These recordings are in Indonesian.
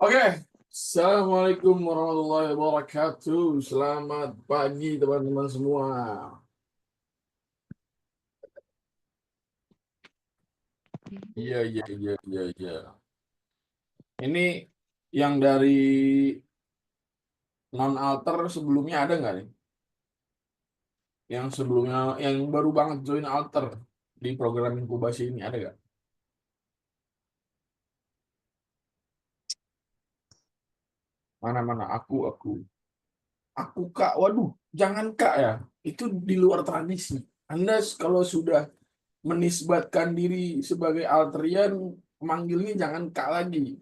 Oke, Assalamualaikum warahmatullahi wabarakatuh. Selamat pagi teman-teman semua. Iya, iya, iya, iya, iya. Ini yang dari non alter sebelumnya ada nggak nih? Yang sebelumnya, yang baru banget join alter di program inkubasi ini ada nggak? Mana-mana? Aku kak. Waduh, jangan kak ya. Itu di luar tradisi. Anda kalau sudah menisbatkan diri sebagai alterian, manggilnya jangan kak lagi.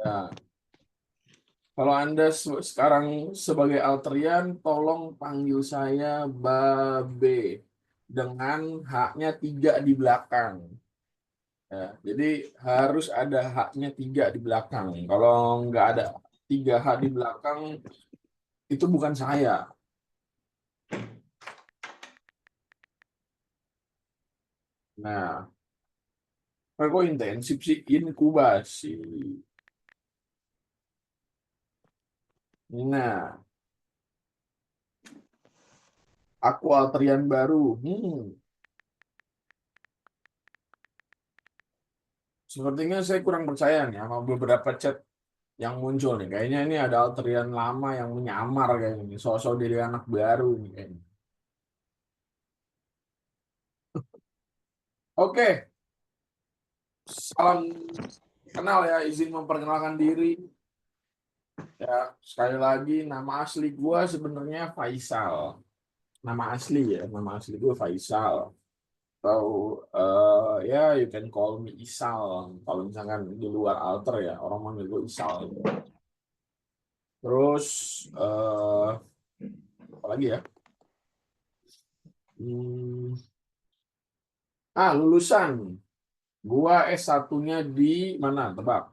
Ya, kalau Anda sekarang sebagai alterian, tolong panggil saya Babe dengan haknya 3 di belakang. Ya, jadi harus ada haknya 3 di belakang. Kalau nggak ada 3 hak di belakang, itu bukan saya. Nah, kok intensif sih inkubasi. Nah, aku alterian baru. Sepertinya saya kurang percaya nih sama beberapa chat yang muncul nih. Kayaknya ini ada alterian lama yang menyamar kayaknya nih. Sosok diri anak baru nih kayaknya. Oke, salam kenal ya. Izin memperkenalkan diri. Ya, sekali lagi nama asli gua sebenarnya Faisal. Nama asli ya, nama asli gua Faisal. Atau ya you can call me Isal. Kalau misalkan di luar alter ya, orang manggil gua Isal. Terus apa lagi ya? Hmm, lulusan. Gua S1-nya di mana? Tebak.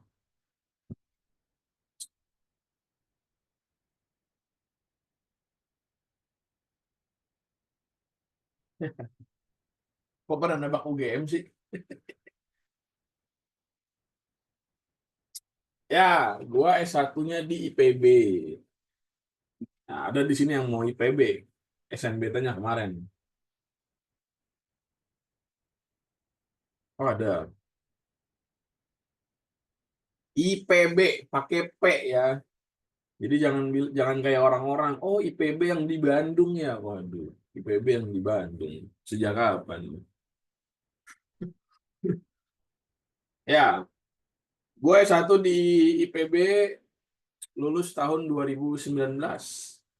Kok pada nebak UGM sih? Ya, gua S1-nya di IPB. Nah, ada di sini yang mau IPB. SNBT-nya kemarin. Oh, ada. IPB pakai P ya. Jadi jangan kayak orang-orang, oh IPB yang di Bandung ya. Waduh, IPB yang di Bandung. Sejak kapan? Ya, gue S1 di IPB lulus tahun 2019.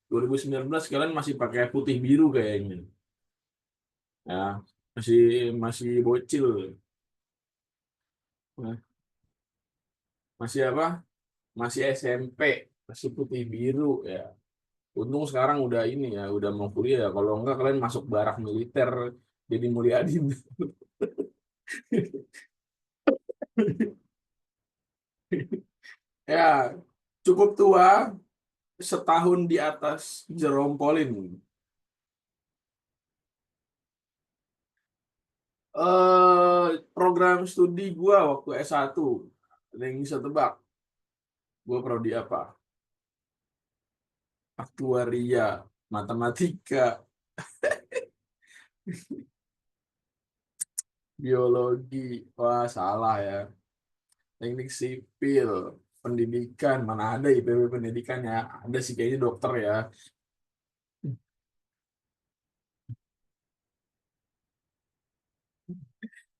2019 kalian masih pakai putih biru kayaknya. Ya, masih masih bocil. Nah, masih apa? Masih SMP, masih putih biru ya. Untung sekarang udah ini ya, udah mau kuliah ya. Kalau enggak kalian masuk barak militer jadi Mulyadin. Ya, cukup tua, setahun di atas Jerome Pauline. Program studi gua waktu S1, ada yang bisa tebak? Gua prodi apa? Aktuaria, matematika, biologi. Wah, salah ya. Teknik sipil, pendidikan, mana ada IPB pendidikan ya? Ada sih kayaknya dokter ya.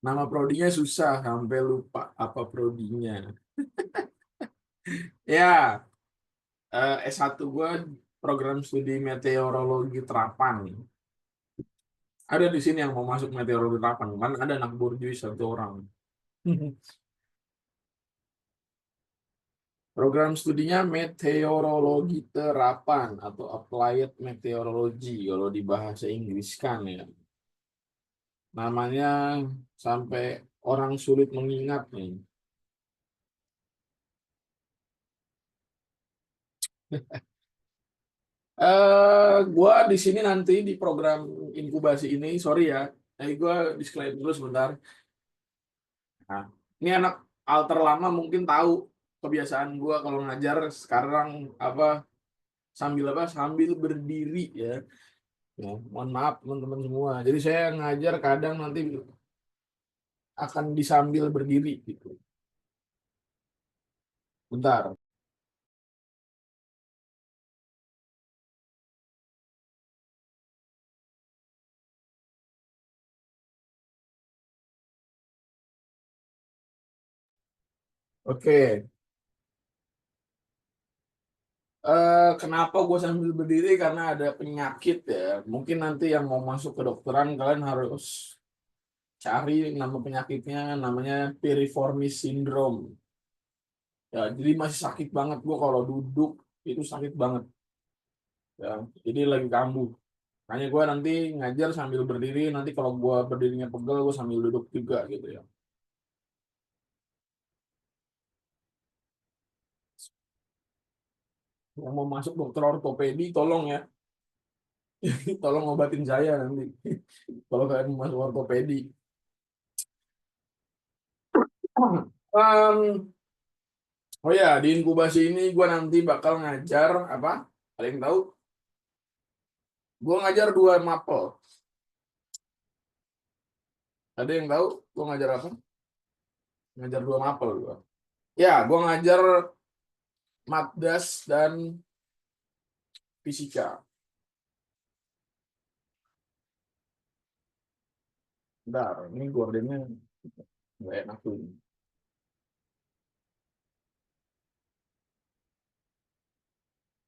Nama prodinya susah, sampai lupa apa prodinya. Ya, S1 gua program studi meteorologi terapan. Ada di sini yang mau masuk meteorologi terapan, kan ada anak borjuis 1 orang. Program studinya meteorologi terapan atau applied meteorology kalau di bahasa Inggris kan ya. Namanya sampai orang sulit mengingat nih. Gua di sini nanti di program inkubasi ini, sorry ya, gua disclaimer dulu sebentar. Nah, Ini anak alter lama mungkin tahu kebiasaan gua kalau ngajar sekarang apa sambil berdiri ya. Ya, mohon maaf teman-teman semua. Jadi saya ngajar kadang nanti akan disambil berdiri gitu. Bentar. Oke. Kenapa gue sambil berdiri? Karena ada penyakit ya. Mungkin nanti yang mau masuk ke dokteran kalian harus cari nama penyakitnya. Namanya piriformis syndrome. Ya, jadi masih sakit banget gue kalau duduk itu sakit banget. Ya, jadi lagi kambuh. Makanya gue nanti ngajar sambil berdiri. Nanti kalau gue berdirinya pegel, gue sambil duduk juga gitu ya. Yang mau masuk dokter ortopedi, tolong ya, tolong obatin saya nanti. Kalau kalian mau masuk ortopedi. Um, oh ya, di inkubasi ini gue nanti bakal ngajar apa? Ada yang tahu? Gue ngajar 2 mapel. Ada yang tahu? Gue ngajar apa? Ngajar 2 mapel gue. Ya, gue ngajar matdas dan fisika. Bentar, ini gordennya nggak enak tuh.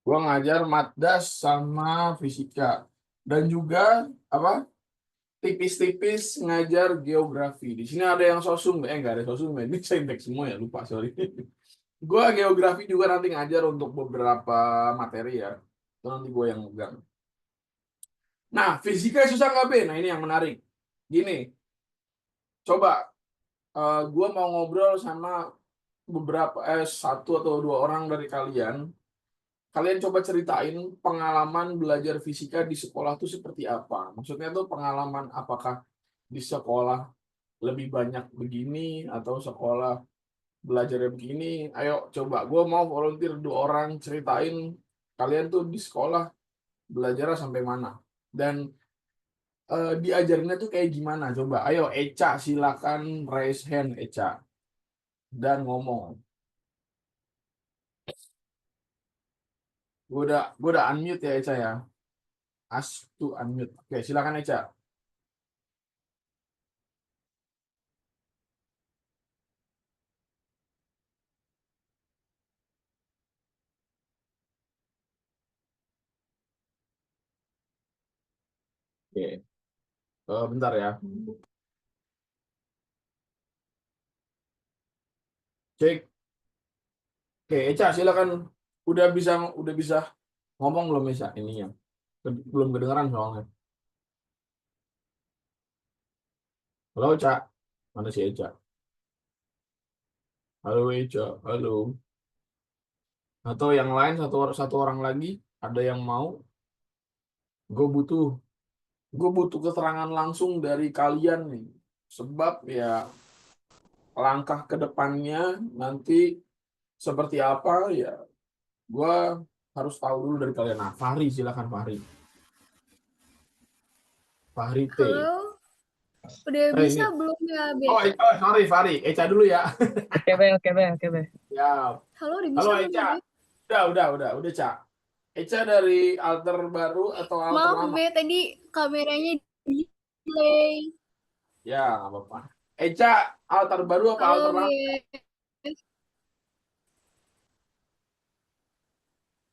Gue ngajar matdas sama fisika. Dan juga apa? Tipis-tipis ngajar geografi. Di sini ada yang sosum, nggak ada sosum, ini saintek semua ya, lupa sorry. Gue geografi juga nanti ngajar untuk beberapa materi ya. Itu nanti gue yang megang. Nah, fisika susah nggak, Ben? Nah, ini yang menarik. Gini, coba gue mau ngobrol sama beberapa, 1 atau 2 orang dari kalian. Kalian coba ceritain pengalaman belajar fisika di sekolah itu seperti apa. Maksudnya tuh pengalaman apakah di sekolah lebih banyak begini atau sekolah belajarnya begini. Ayo coba, gue mau volunteer 2 orang ceritain kalian tuh di sekolah belajarnya sampai mana dan diajarinnya tuh kayak gimana. Coba, ayo Eca silakan raise hand Eca dan ngomong. Gue udah unmute ya Eca ya. Ask to unmute. Oke, silakan Eca. Oke, bentar ya. Cek. Oke, Eca silakan. Udah bisa ngomong belum Eca ininya? Belum kedengeran soalnya. Halo Eca. Mana si Eca? Halo Eca. Halo. Atau yang lain satu orang lagi ada yang mau? Gue butuh gue butuh keterangan langsung dari kalian nih. Sebab ya langkah ke depannya nanti seperti apa ya gue harus tahu dulu dari kalian. Nah, Fahri silakan Fahri. Fahri T. Halo, udah bisa Ini. belum ya, Oh, Be? sorry Fahri. Eca dulu ya. Oke, Be, oke, Be, oke, Be. Ya. Halo, udah Halo bisa belum ya, Eca. Be? Udah, Cak. Eca dari alter baru atau alter Maaf, lama? Be, tadi kameranya delay. Ya, nggak apa-apa. Eca, alter baru apa alter Halo, lama? Be.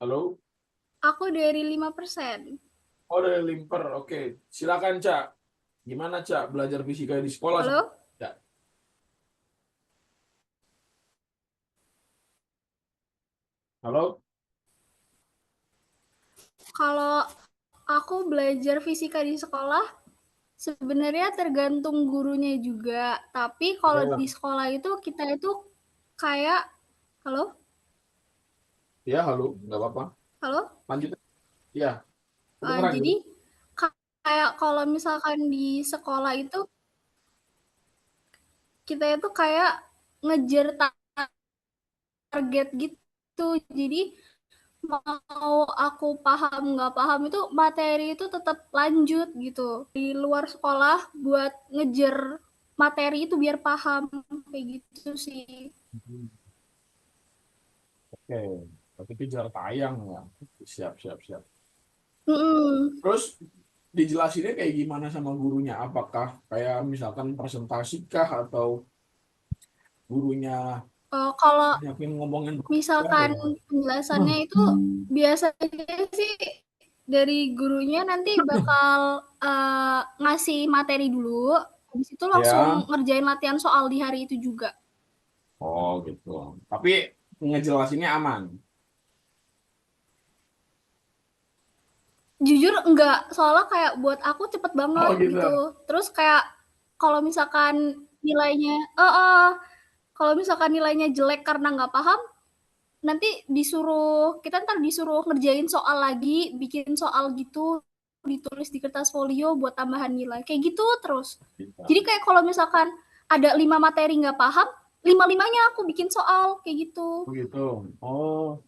Halo? Aku dari 5%. Oh, dari Limper. Oke. Silakan, Cak. Gimana, Cak, belajar fisika di sekolah? Halo? Ya. Halo? Kalau aku belajar fisika di sekolah, sebenarnya tergantung gurunya juga. Tapi kalau Ya, di sekolah itu, kita itu kayak... Halo? ya halo. Nggak apa-apa. Halo? Lanjut. Ya, kedengeran gitu. Jadi, kayak kalau misalkan di sekolah itu, kita itu kayak ngejar target gitu. Jadi mau aku paham nggak paham itu materi itu tetap lanjut gitu di luar sekolah buat ngejar materi itu biar paham kayak gitu sih. Oke, tapi itu jar tayang ya. Siap, siap, siap. Mm-mm. Terus dijelasinnya kayak gimana sama gurunya? Apakah kayak misalkan presentasi kah atau gurunya Kalau yakin ngomongin misalkan ya? penjelasannya itu biasanya sih dari gurunya nanti bakal ngasih materi dulu, habis itu Ya, langsung ngerjain latihan soal di hari itu juga. oh gitu. Tapi ngejelasinnya aman. Jujur enggak, soalnya kayak buat aku cepet Oh banget gitu. gitu. Terus kayak kalau misalkan nilainya, kalau misalkan nilainya jelek karena nggak paham, nanti kita ntar disuruh ngerjain soal lagi, bikin soal gitu, ditulis di kertas folio buat tambahan nilai. Kayak gitu terus. Bisa. Jadi kayak kalau misalkan ada 5 materi nggak paham, 5-limanya aku bikin soal, kayak gitu. Begitu. Oh,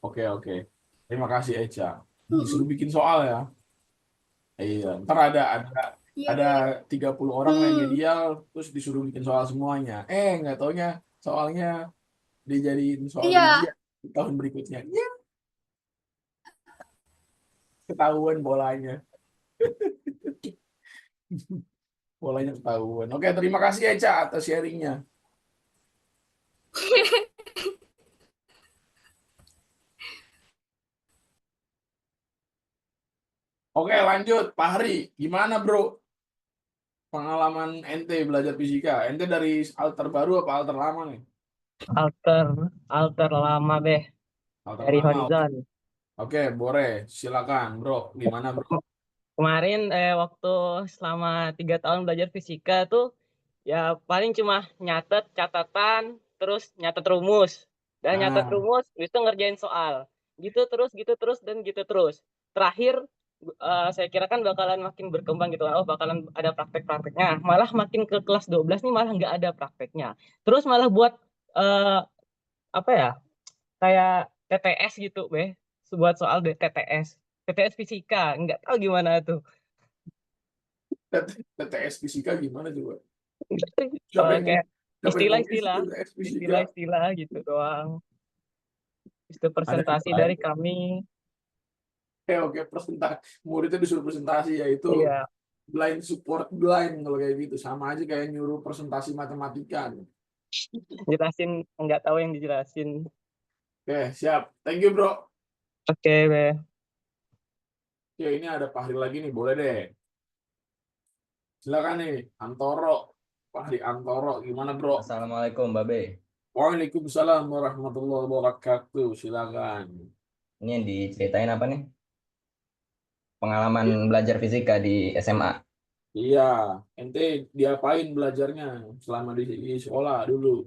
oke oke. Terima kasih Eca. Disuruh Mm-mm. bikin soal ya. Iya, ntar Iya, ada Be. 30 orang Hmm. remedial terus disuruh bikin soal semuanya. Nggak taunya soalnya dijadiin soal Iya, ujian di tahun berikutnya. Ya, ketahuan bolanya. Bolanya ketahuan. Oke, terima kasih Eca atas sharingnya. Oke, lanjut. Pak Hari, gimana bro? Pengalaman ente belajar fisika. Ente dari alter baru apa alter lama nih? Alter, alter lama deh Alter dari lama. Oke, Horizon. oke, boleh. Silakan, bro. Gimana bro? Kemarin waktu selama 3 tahun belajar fisika tuh ya paling cuma nyatet catatan, terus nyatet rumus, dan nyatet Nah, rumus, habis itu ngerjain soal. Gitu terus dan gitu terus. Terakhir saya kira kan bakalan makin berkembang gitu kan. Oh, bakalan ada praktek-prakteknya. Malah makin ke kelas 12 nih malah nggak ada prakteknya. Terus malah buat eh, apa ya? Kayak TTS gitu, buat soal TTS. TTS fisika, nggak tahu gimana tuh. TTS fisika gimana coba? Kayak Siapa yang ngomongin sih istilah-istilah, TTS fisika? istilah-istilah gitu doang. Itu Ada yang presentasi lain? dari kami. Oke, presentasi. Muridnya disuruh presentasi, yaitu Iya, blind support blind kalau kayak gitu. Sama aja kayak nyuruh presentasi matematika. jelasin nggak tahu yang dijelasin. Oke, siap. Thank you, bro. Oke, Oke, ini ada Pak Hari lagi nih. Boleh deh. Silakan nih, Antoro. Pak Hari Antoro, gimana, bro? Assalamualaikum, Babe. Waalaikumsalam warahmatullahi wabarakatuh. Silakan. Ini yang diceritain apa nih? Pengalaman belajar fisika di SMA. Iya, ente diapain belajarnya selama di sekolah dulu?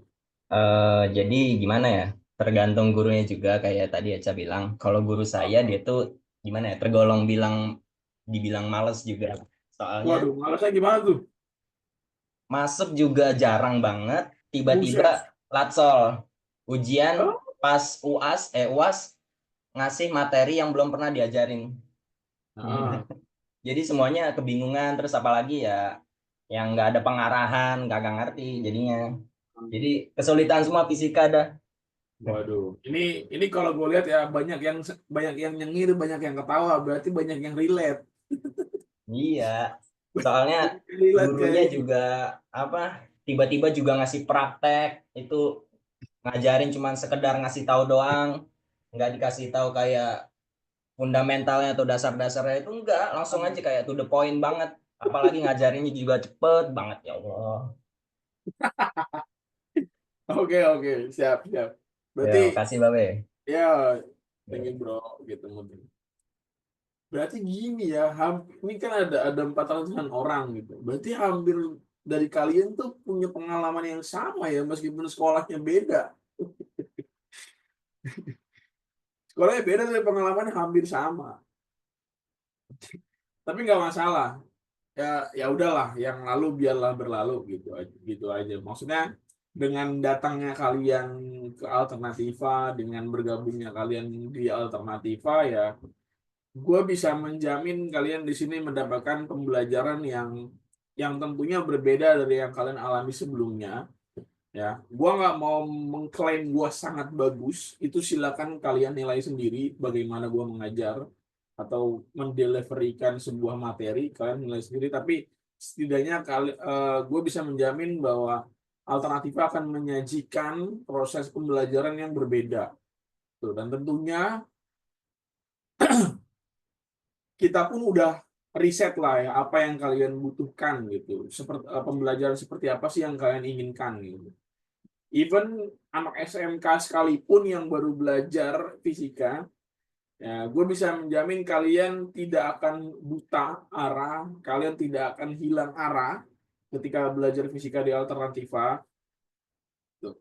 Jadi gimana ya? Tergantung gurunya juga kayak tadi Eca bilang. Kalau guru saya dia tuh gimana ya? Tergolong dibilang males juga. Soalnya Waduh, malasnya gimana tuh? masuk juga jarang banget. Tiba-tiba Buset. latsol. Ujian Hah? pas UAS ngasih materi yang belum pernah diajarin. Nah, Jadi semuanya kebingungan terus apalagi ya yang nggak ada pengarahan, nggak ngerti jadinya. Jadi kesulitan semua fisika dah. waduh. Ini kalau gue lihat ya banyak yang nyengir, banyak yang ketawa, berarti banyak yang relate. Iya, soalnya Relate gurunya kayak juga apa tiba-tiba juga ngasih praktek itu ngajarin cuman sekedar ngasih tahu doang, nggak dikasih tahu kayak fundamentalnya atau dasar-dasarnya itu enggak, langsung aja kayak to the point banget. Apalagi ngajarinnya juga cepet banget ya Allah. oke oke, siap siap. Ya, Berarti makasih Babe. ya thank you Ya. bro gitu mungkin. Berarti gini ya, ini kan ada 400-an orang gitu. Berarti hampir dari kalian tuh punya pengalaman yang sama ya, meskipun sekolahnya beda. Sekolahnya beda tapi pengalamannya hampir sama. Tapi nggak masalah. Ya ya udahlah, yang lalu biarlah berlalu gitu aja. Gitu aja. Maksudnya dengan datangnya kalian ke Alternativa, dengan bergabungnya kalian di Alternativa, ya gue bisa menjamin kalian di sini mendapatkan pembelajaran yang tentunya berbeda dari yang kalian alami sebelumnya. Ya, gua nggak mau mengklaim gua sangat bagus. Itu silakan kalian nilai sendiri bagaimana gua mengajar atau mendeliverikan sebuah materi, kalian nilai sendiri. Tapi setidaknya gue bisa menjamin bahwa Alternativa akan menyajikan proses pembelajaran yang berbeda. Tuh, dan tentunya kita pun udah riset lah ya apa yang kalian butuhkan gitu. Seperti pembelajaran seperti apa sih yang kalian inginkan gitu. Even anak SMK sekalipun yang baru belajar fisika, ya gue bisa menjamin kalian tidak akan buta arah, kalian tidak akan hilang arah ketika belajar fisika di Alternativa. Tuh.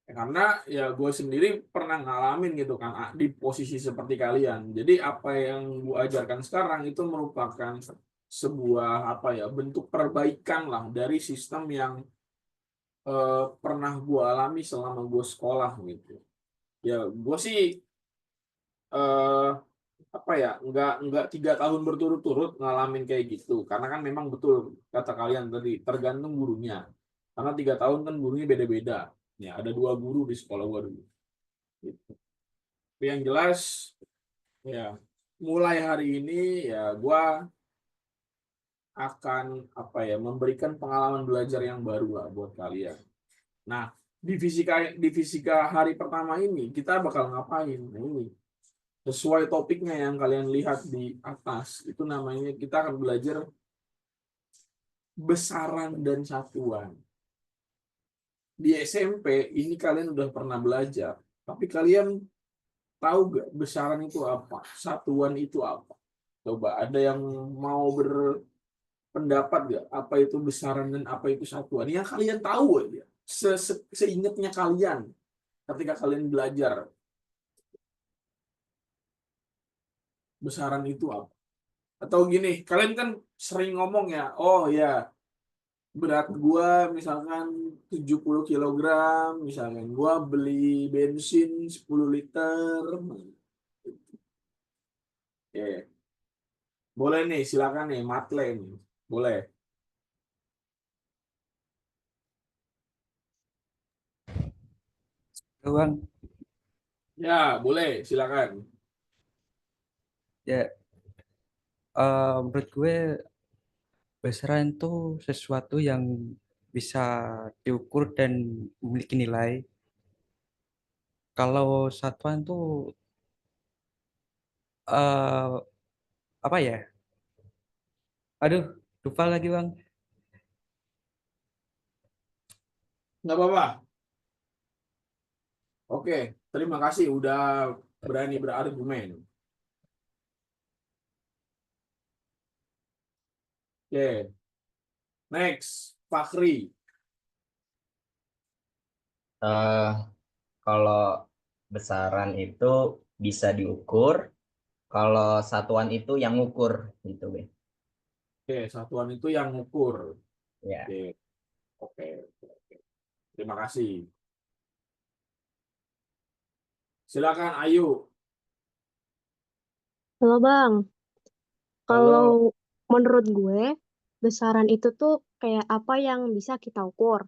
Karena ya gue sendiri pernah ngalamin gitu kan di posisi seperti kalian. Jadi apa yang gue ajarkan sekarang itu merupakan sebuah apa ya bentuk perbaikan lah dari sistem yang pernah gue alami selama gue sekolah gitu. Ya gue sih eh, apa ya nggak 3 tahun berturut-turut ngalamin kayak gitu karena kan memang betul kata kalian tadi tergantung gurunya karena 3 tahun kan gurunya beda-beda ya ada 2 guru di sekolah gua dulu gitu. Tapi yang jelas ya mulai hari ini ya gua akan apa ya memberikan pengalaman belajar yang baru lah buat kalian. Nah di fisika hari pertama ini kita bakal ngapain? Nah, ini sesuai topiknya yang kalian lihat di atas itu namanya kita akan belajar besaran dan satuan. Di SMP ini kalian udah pernah belajar, tapi kalian tahu gak besaran itu apa, satuan itu apa? Coba ada yang mau berpendapat gak apa itu besaran dan apa itu satuan? Yang kalian tahu aja, seingatnya kalian ketika kalian belajar besaran itu apa? Atau gini, kalian kan sering ngomong ya, oh ya berat gua misalkan 70 kilogram, misalkan gua beli bensin 10 liter. Oke. Boleh nih, silakan nih, Matle nih. Boleh. Bang, Ya, boleh, silakan. ya menurut gue besaran itu sesuatu yang bisa diukur dan memiliki nilai. Kalau satuan tuh eh apa ya? Aduh, lupa lagi bang. Nggak apa-apa. Oke, terima kasih udah berani berargumen. Oke, next, Fakhri. Eh, kalau besaran itu bisa diukur, kalau satuan itu yang ngukur gitu, Be. Oke, satuan itu yang ngukur. Ya. Oke, oke, oke. Terima kasih. Silakan, Ayu. Halo Bang, Halo. kalau menurut gue besaran itu tuh kayak apa yang bisa kita ukur.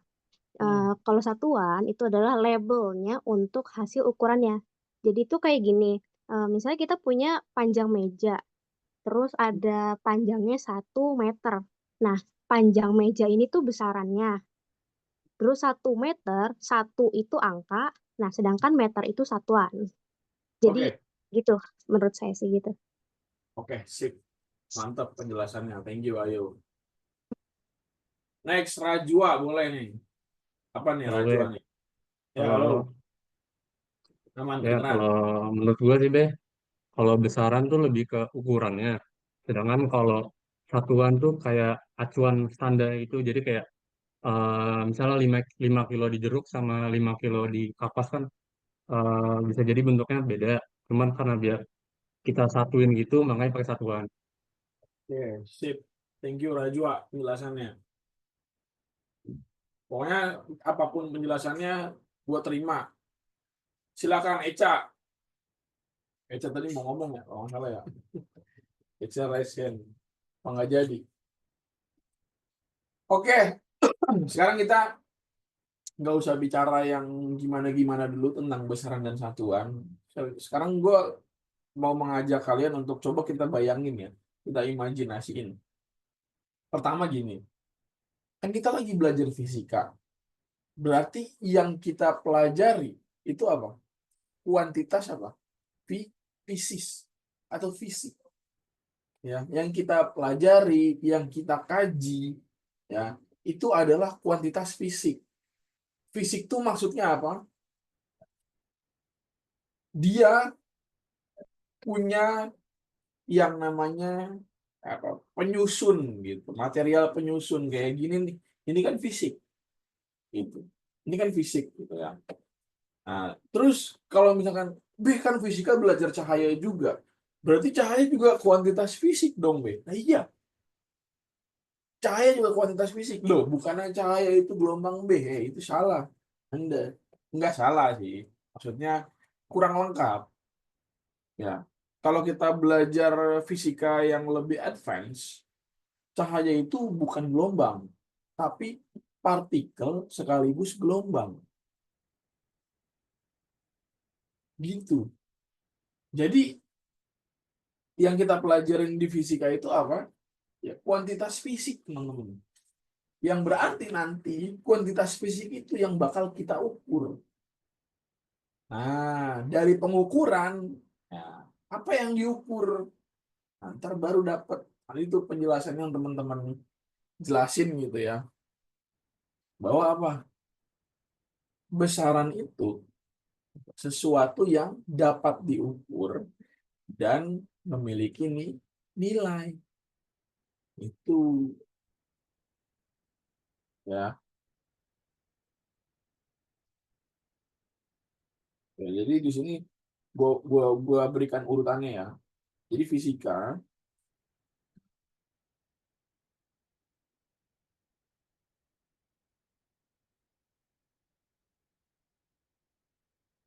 Kalau satuan itu adalah labelnya untuk hasil ukurannya. Jadi itu kayak gini, misalnya kita punya panjang meja, terus ada panjangnya 1 meter. Nah, panjang meja ini tuh besarannya. Terus 1 meter, satu itu angka, nah sedangkan meter itu satuan. Jadi Oke, gitu, menurut saya sih gitu. oke, sip. Mantap penjelasannya. Thank you, Ayu. Next, Rajwa, boleh nih. Apa nih Halo, Rajwa Be. nih? Ya, halo. Halo. Aman, Ya, kedengeran. kalau menurut gue sih, Be, kalau besaran tuh lebih ke ukurannya. Sedangkan kalau satuan tuh kayak acuan standar itu. Jadi kayak misalnya 5 kilo di jeruk sama 5 kilo di kapas kan bisa jadi bentuknya beda. Cuman karena biar kita satuin gitu, makanya pakai satuan. Oke, sip. Thank you, Rajwa, penjelasannya. Pokoknya apapun penjelasannya gue terima. Silakan Eca. Eca tadi mau ngomong ya, kalau nggak salah ya. Eca Resen. Apa nggak jadi? Oke, sekarang kita nggak usah bicara yang gimana-gimana dulu tentang besaran dan satuan. Sekarang gue mau mengajak kalian untuk coba kita bayangin ya, kita imajinasiin. Pertama gini, kan kita lagi belajar fisika. Berarti yang kita pelajari itu apa? Kuantitas apa? Fisis atau fisik. Ya, yang kita pelajari, yang kita kaji, ya, itu adalah kuantitas fisik. Fisik itu maksudnya apa? Dia punya yang namanya apa? Penyusun gitu, material penyusun kayak gini nih. Ini kan fisik, gitu. Ini kan fisik, gitu ya. Nah, terus kalau misalkan B kan fisika belajar cahaya juga, berarti cahaya juga kuantitas fisik dong B. Nah iya, cahaya juga kuantitas fisik loh, bukannya cahaya itu gelombang B, itu salah. Anda nggak salah sih, maksudnya kurang lengkap ya. Kalau kita belajar fisika yang lebih advance, cahaya itu bukan gelombang, tapi partikel sekaligus gelombang. Gitu. Jadi yang kita pelajarin di fisika itu apa? Ya, kuantitas fisik, teman-teman. Yang berarti nanti kuantitas fisik itu yang bakal kita ukur. Nah, dari pengukuran, ya, apa yang diukur? Nah, ntar baru dapat. Nah, itu penjelasan yang teman-teman jelasin gitu ya. Bahwa apa? Besaran itu sesuatu yang dapat diukur dan memiliki nilai. Itu ya. Ya, jadi di sini gua berikan urutannya ya. Jadi fisika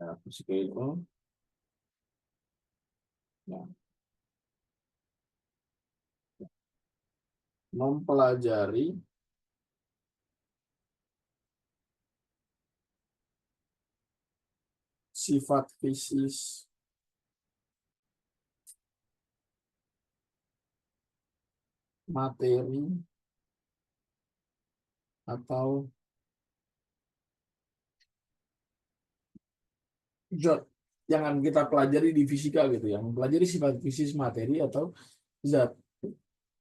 ya, fisika itu ya, mempelajari sifat fisis materi atau zat yang akan kita pelajari di fisika gitu ya, mempelajari sifat fisis materi atau zat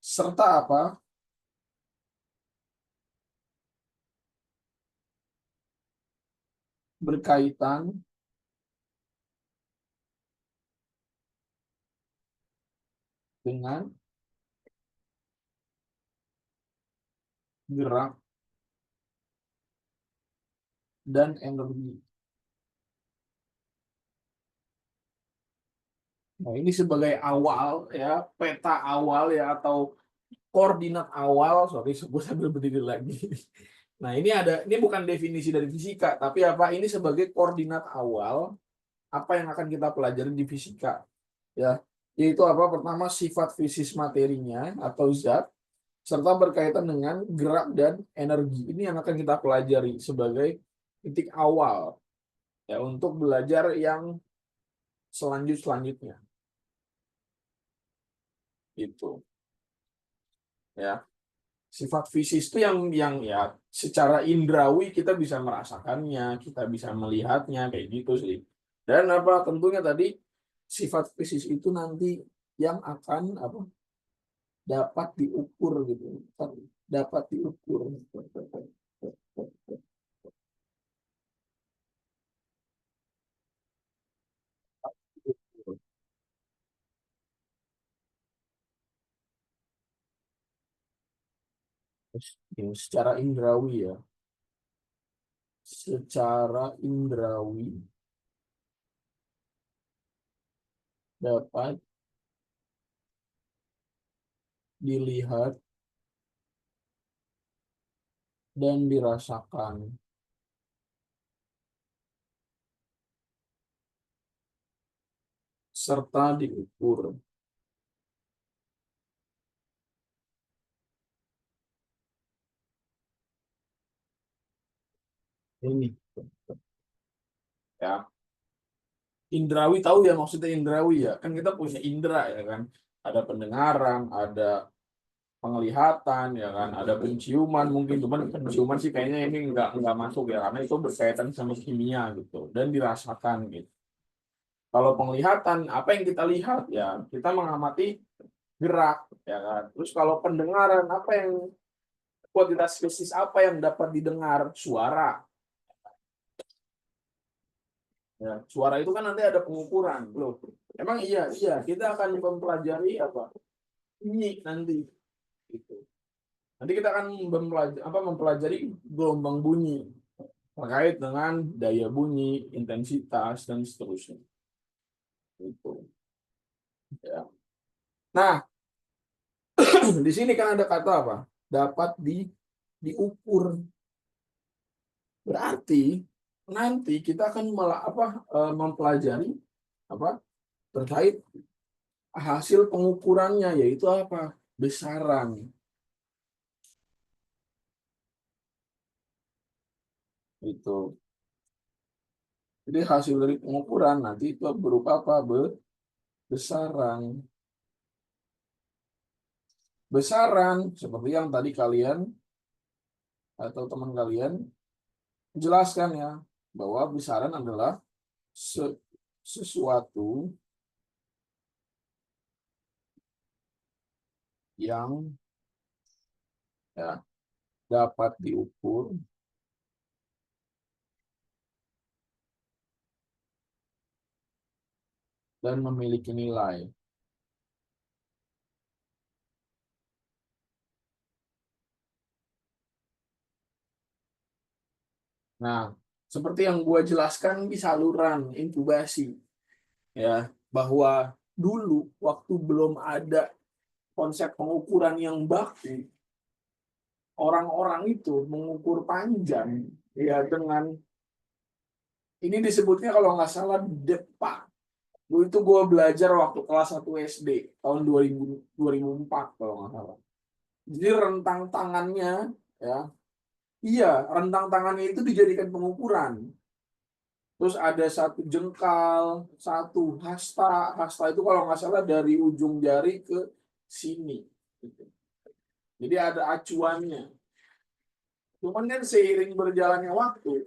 serta apa berkaitan dengan gerak dan energi. Nah, ini sebagai awal ya, peta awal ya atau koordinat awal, sorry, gue sambil berdiri lagi. Nah, ini bukan definisi dari fisika, tapi apa? Ini sebagai koordinat awal apa yang akan kita pelajari di fisika. Ya, yaitu apa? Pertama, sifat fisis materinya atau zat serta berkaitan dengan gerak dan energi. Ini yang akan kita pelajari sebagai titik awal ya untuk belajar yang selanjutnya. Itu. Ya. Sifat fisis itu yang ya secara indrawi kita bisa merasakannya, kita bisa melihatnya kayak gitu sih. Dan apa tentunya tadi sifat fisis itu nanti yang akan apa dapat diukur gitu, dapat diukur. Ini secara indrawi ya, secara indrawi dapat dilihat dan dirasakan. Serta diukur. Ini ya. Indrawi tahu ya maksudnya indrawi ya. Kan kita punya indera ya kan. Ada pendengaran, ada penglihatan ya kan, ada penciuman mungkin, cuman penciuman sih kayaknya ini nggak masuk ya karena itu berkaitan sama kimia gitu dan dirasakan gitu. Kalau penglihatan apa yang kita lihat ya kita mengamati gerak ya kan. Terus kalau pendengaran apa yang kualitas spesies apa yang dapat didengar, suara. Ya, suara itu kan nanti ada pengukuran loh. Emang iya kita akan mempelajari apa bunyi nanti gitu. Nanti kita akan mempelajari gelombang bunyi terkait dengan daya bunyi, intensitas dan seterusnya. Gitu. Ya. Nah, di sini kan ada kata apa? Dapat diukur. Berarti nanti kita akan mempelajari apa terkait hasil pengukurannya yaitu apa? Besaran. Itu. Jadi hasil dari pengukuran nanti itu berupa apa? Besaran. Besaran seperti yang tadi kalian atau teman kalian jelaskan ya bahwa besaran adalah sesuatu yang ya, dapat diukur dan memiliki nilai. Nah, seperti yang gue jelaskan di saluran inkubasi, ya, bahwa dulu waktu belum ada konsep pengukuran yang baku, orang-orang itu mengukur panjang, ya dengan ini disebutnya kalau nggak salah depa. Itu gue belajar waktu kelas 1 SD tahun 2004 kalau nggak salah. Jadi rentang tangannya, ya, iya rentang tangannya itu dijadikan pengukuran. Terus ada satu jengkal, satu hasta. Hasta itu kalau nggak salah dari ujung jari ke sini. Jadi ada acuannya. Cuman kan seiring berjalannya waktu,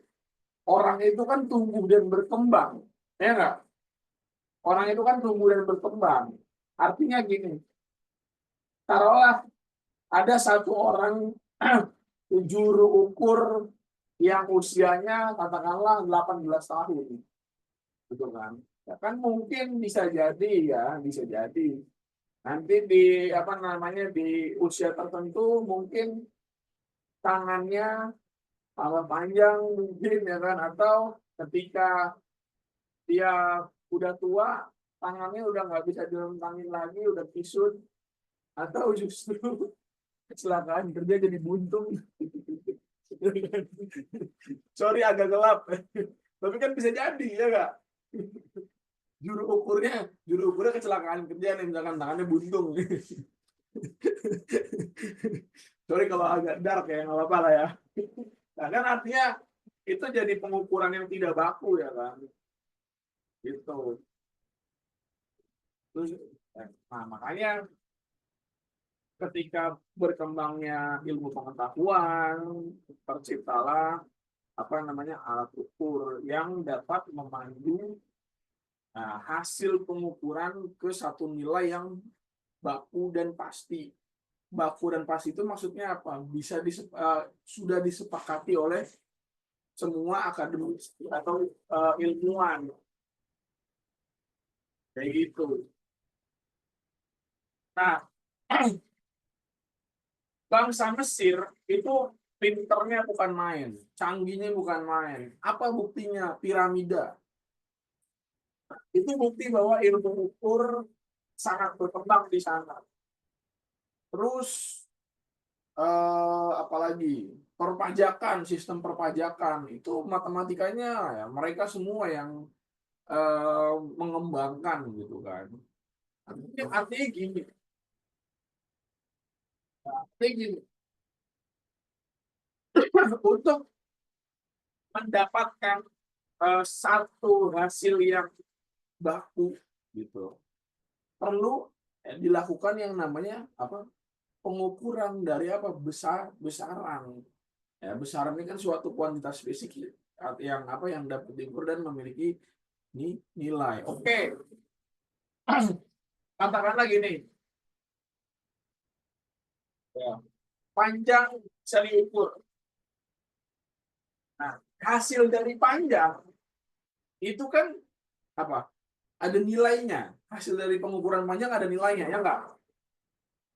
orang itu kan tumbuh dan berkembang. Ya nggak? Orang itu kan tumbuh dan berkembang. Artinya gini, taruhlah ada satu orang juru ukur yang usianya katakanlah 18 tahun. Gitu kan? Ya kan mungkin bisa jadi ya, bisa jadi. Nanti di di usia tertentu mungkin tangannya tambah panjang mungkin ya kan, atau ketika dia udah tua tangannya udah nggak bisa direntangin lagi, udah kisut, atau justru kecelakaan kerja jadi buntung. Sorry agak gelap, tapi kan bisa jadi ya nggak? Juru ukurnya kecelakaan kerja nih, misalkan tangannya buntung. Sorry kalau agak dark ya, nggak apa-apa lah ya. Nah kan artinya itu jadi pengukuran yang tidak baku ya kan, gitu. Terus, nah makanya ketika berkembangnya ilmu pengetahuan, terciptalah alat ukur yang dapat memandu hasil pengukuran ke satu nilai yang baku dan pasti. Baku dan pasti itu maksudnya apa? Sudah disepakati oleh semua akademis atau ilmuwan. Kayak gitu. Nah, bangsa Mesir itu pinternya bukan main, canggihnya bukan main. Apa buktinya? Piramida. Itu bukti bahwa ilmu ukur sangat berkembang di sana. Terus Apalagi perpajakan, sistem perpajakan itu matematikanya ya mereka semua yang mengembangkan gitu kan. Artinya gini, untuk mendapatkan satu hasil yang baku gitu perlu dilakukan yang namanya apa pengukuran dari apa besaran ya besaran ini kan suatu kuantitas fisik yang apa yang dapat diukur dan memiliki nilai. Oke. Katakanlah gini ya, panjang bisa diukur. Nah, hasil dari panjang itu kan apa ada nilainya. Hasil dari pengukuran panjang ada nilainya ya enggak?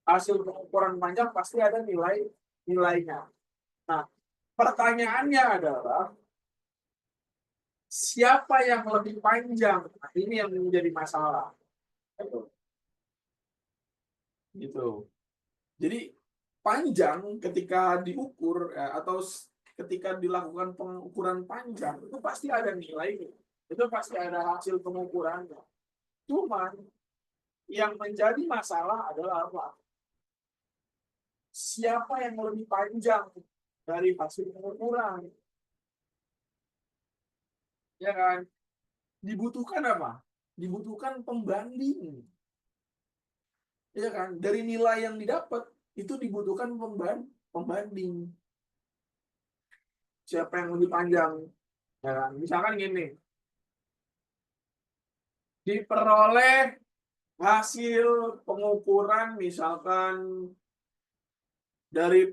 Hasil pengukuran panjang pasti ada nilainya. Nah, pertanyaannya adalah siapa yang lebih panjang? Nah, ini yang menjadi masalah. Gitu. Jadi panjang ketika diukur atau ketika dilakukan pengukuran panjang itu pasti ada nilainya. Itu pasti ada hasil pengukurannya. Cuman yang menjadi masalah adalah apa? Siapa yang lebih panjang dari hasil pengukuran? Ya kan? Dibutuhkan apa? Dibutuhkan pembanding. Ya kan? Dari nilai yang didapat itu dibutuhkan pembanding. Siapa yang lebih panjang? Ya kan? Misalkan gini. Diperoleh hasil pengukuran misalkan dari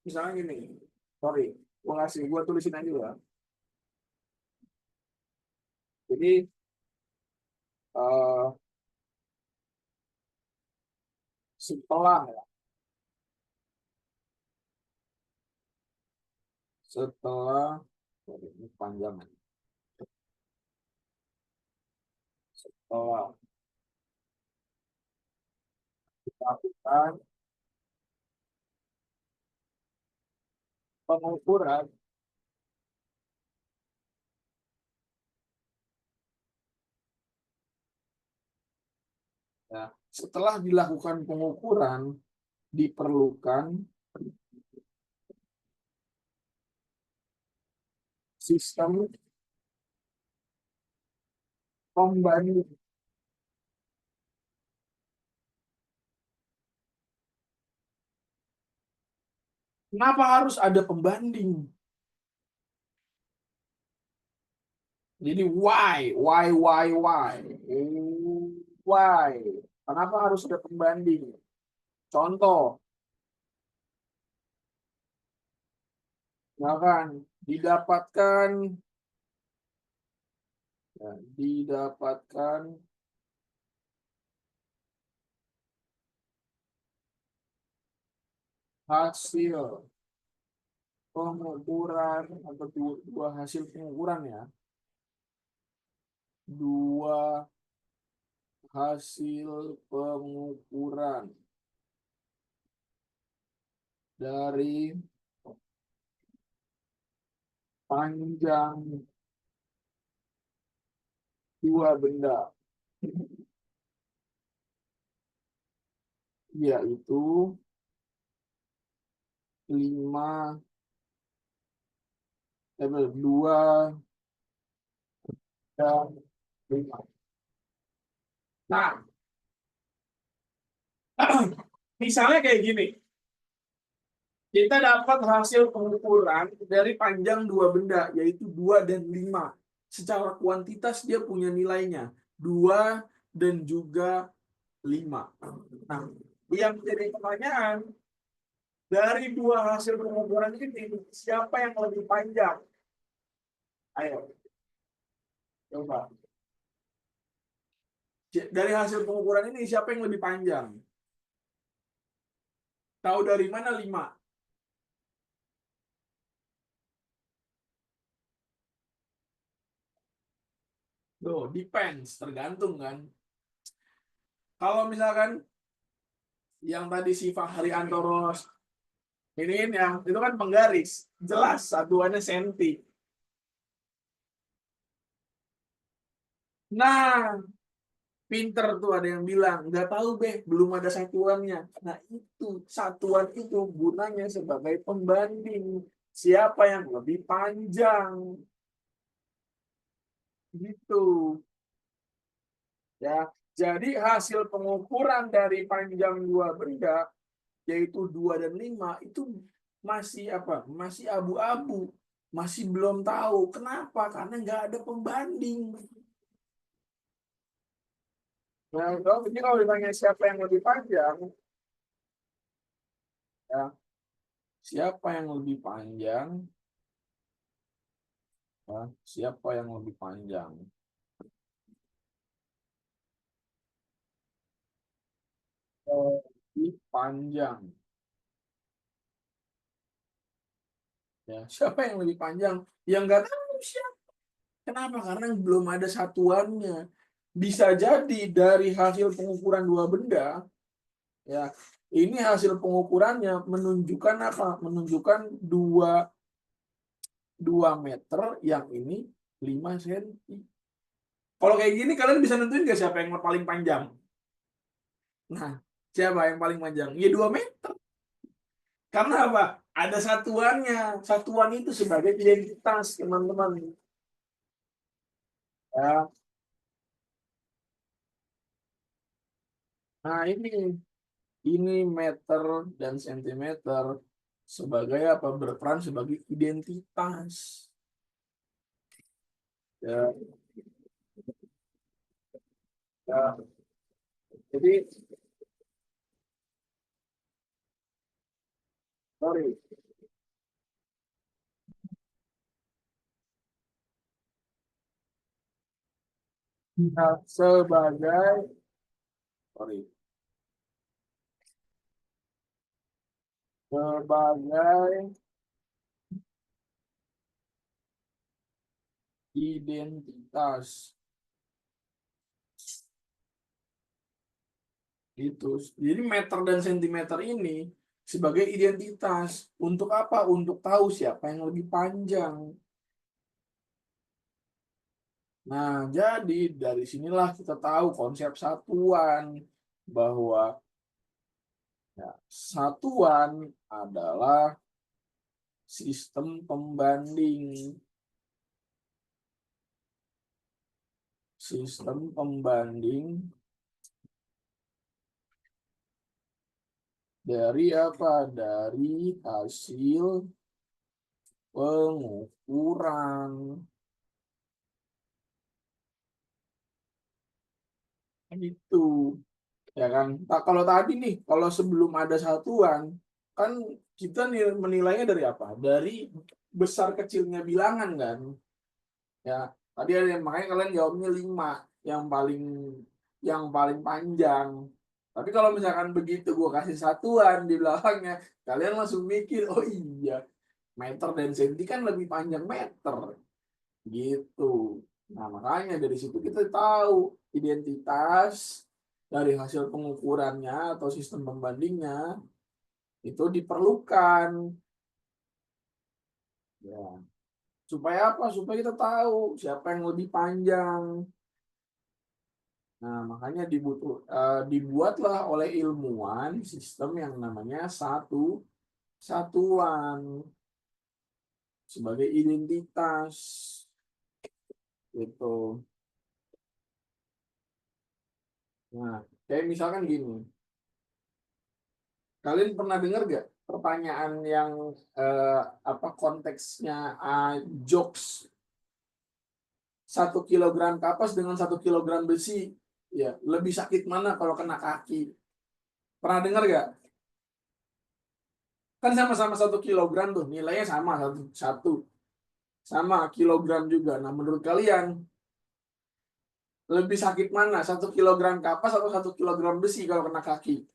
misalnya gini. Sorry, gua tulisin aja ya. Jadi setelah ini panjang setelah dilakukan pengukuran ya, setelah dilakukan pengukuran diperlukan sistem pembanding. Kenapa harus ada pembanding? Jadi why? Why? Kenapa harus ada pembanding? Contoh, misalkan didapatkan hasil pengukuran atau dua hasil pengukuran ya. Dua hasil pengukuran dari panjang dua benda yaitu 2 dan 5. Nah, misalnya kayak gini. Kita dapat hasil pengukuran dari panjang dua benda, yaitu 2 dan 5. Secara kuantitas dia punya nilainya, 2 dan juga 5. Nah, yang menjadi pertanyaan, dari dua hasil pengukuran ini, siapa yang lebih panjang? Ayo, coba. Dari hasil pengukuran ini, siapa yang lebih panjang? Tahu dari mana 5? Tuh, depends, tergantung kan. Kalau misalkan yang tadi si Fahri Antoro Ini yang itu kan penggaris, jelas satuannya senti. Nah, pinter tuh ada yang bilang, nggak tahu Beh, belum ada satuannya. Nah itu, satuan itu gunanya sebagai pembanding. Siapa yang lebih panjang? Gitu. Ya, jadi hasil pengukuran dari panjang dua benda, yaitu 2 dan 5, itu masih apa? Masih abu-abu. Masih belum tahu. Kenapa? Karena nggak ada pembanding. Nah, kalau ditanya siapa yang lebih panjang, ya, siapa yang lebih panjang? Ya, siapa yang lebih panjang? Lebih panjang. Ya, siapa yang lebih panjang? Yang nggak tahu siapa. Kenapa? Karena belum ada satuannya. Bisa jadi dari hasil pengukuran dua benda, ya, ini hasil pengukurannya menunjukkan apa? Menunjukkan 2 meter, yang ini 5 senti. Kalau kayak gini kalian bisa nentuin nggak siapa yang paling panjang? Nah, siapa yang paling panjang? Ya 2 meter. Karena apa? Ada satuannya. Satuan itu sebagai identitas, teman-teman. Ya. Nah, ini meter dan sentimeter sebagai apa? Berperan sebagai identitas. Ya. Ya. Jadi, sorry. Nah, sebagai sorry. Sebagai identitas. Itu. Jadi meter dan sentimeter ini sebagai identitas. Untuk apa? Untuk tahu siapa yang lebih panjang. Nah, jadi dari sinilah kita tahu konsep satuan, bahwa ya, satuan adalah sistem pembanding. Sistem pembanding dari apa? Dari hasil pengukuran. Itu. Ya kan? Kalau tadi nih, kalau sebelum ada satuan, kan kita menilainya dari apa? Dari besar kecilnya bilangan kan? Ya, tadi ada yang makanya kalian jawabnya 5, yang paling panjang. Tapi kalau misalkan begitu gue kasih satuan di belakangnya, kalian langsung mikir, oh iya, meter dan senti kan lebih panjang meter. Gitu. Nah, makanya dari situ kita tahu identitas dari hasil pengukurannya atau sistem pembandingnya itu diperlukan. Ya. Supaya apa? Supaya kita tahu siapa yang lebih panjang. Nah, makanya dibuatlah oleh ilmuwan sistem yang namanya satuan sebagai identitas. Gitu. Nah, kayak misalkan gini. Kalian pernah dengar gak pertanyaan yang konteksnya jokes 1 kilogram kapas dengan 1 kilogram besi, ya lebih sakit mana kalau kena kaki? Pernah dengar gak? Kan sama-sama 1 kilogram tuh, nilainya sama sama kilogram juga. Nah, menurut kalian lebih sakit mana? 1 kilogram kapas atau 1 kilogram besi kalau kena kaki?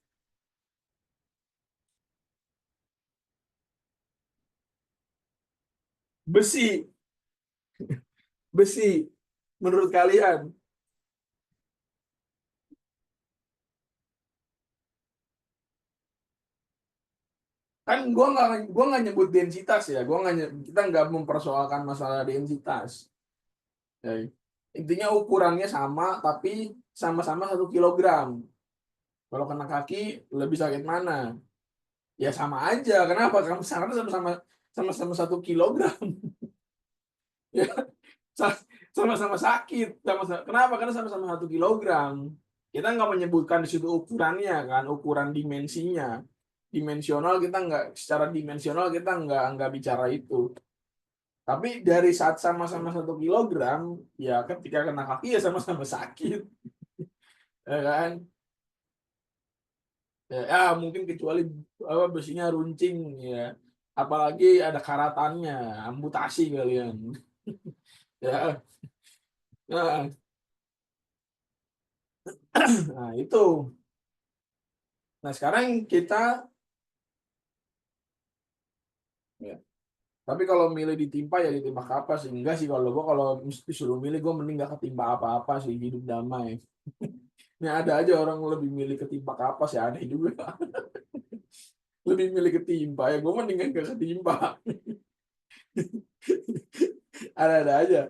Besi. Besi. Menurut kalian? Kan gua nggak nyebut densitas ya, kita nggak mempersoalkan masalah densitas. Ya, intinya ukurannya sama tapi sama-sama 1 kilogram. Kalau kena kaki lebih sakit mana? Ya sama aja. Kenapa? Karena sama-sama 1 kilogram. Ya, sama-sama sakit. Kenapa? Karena sama-sama 1 kilogram. Kita nggak menyebutkan di situ ukurannya kan, ukuran dimensinya. Secara dimensional kita nggak bicara itu. Tapi dari saat sama-sama 1 kilogram, ya ketika kena kaki ya sama-sama sakit, ya kan? Ya, mungkin kecuali besinya runcing ya, apalagi ada karatannya, amputasi kalian. Ya, nah, nah itu. Nah sekarang kita, ya. Tapi kalau milih ditimpa ya ditimpa kapas sih. Enggak sih, kalau disuruh milih gue mending gak ketimpa apa-apa sih, hidup damai. Ini ada aja orang lebih milih ketimpa kapas ya, aneh juga. Lebih milih ketimpa ya, gue mendingan gak ketimpa. Ada aja.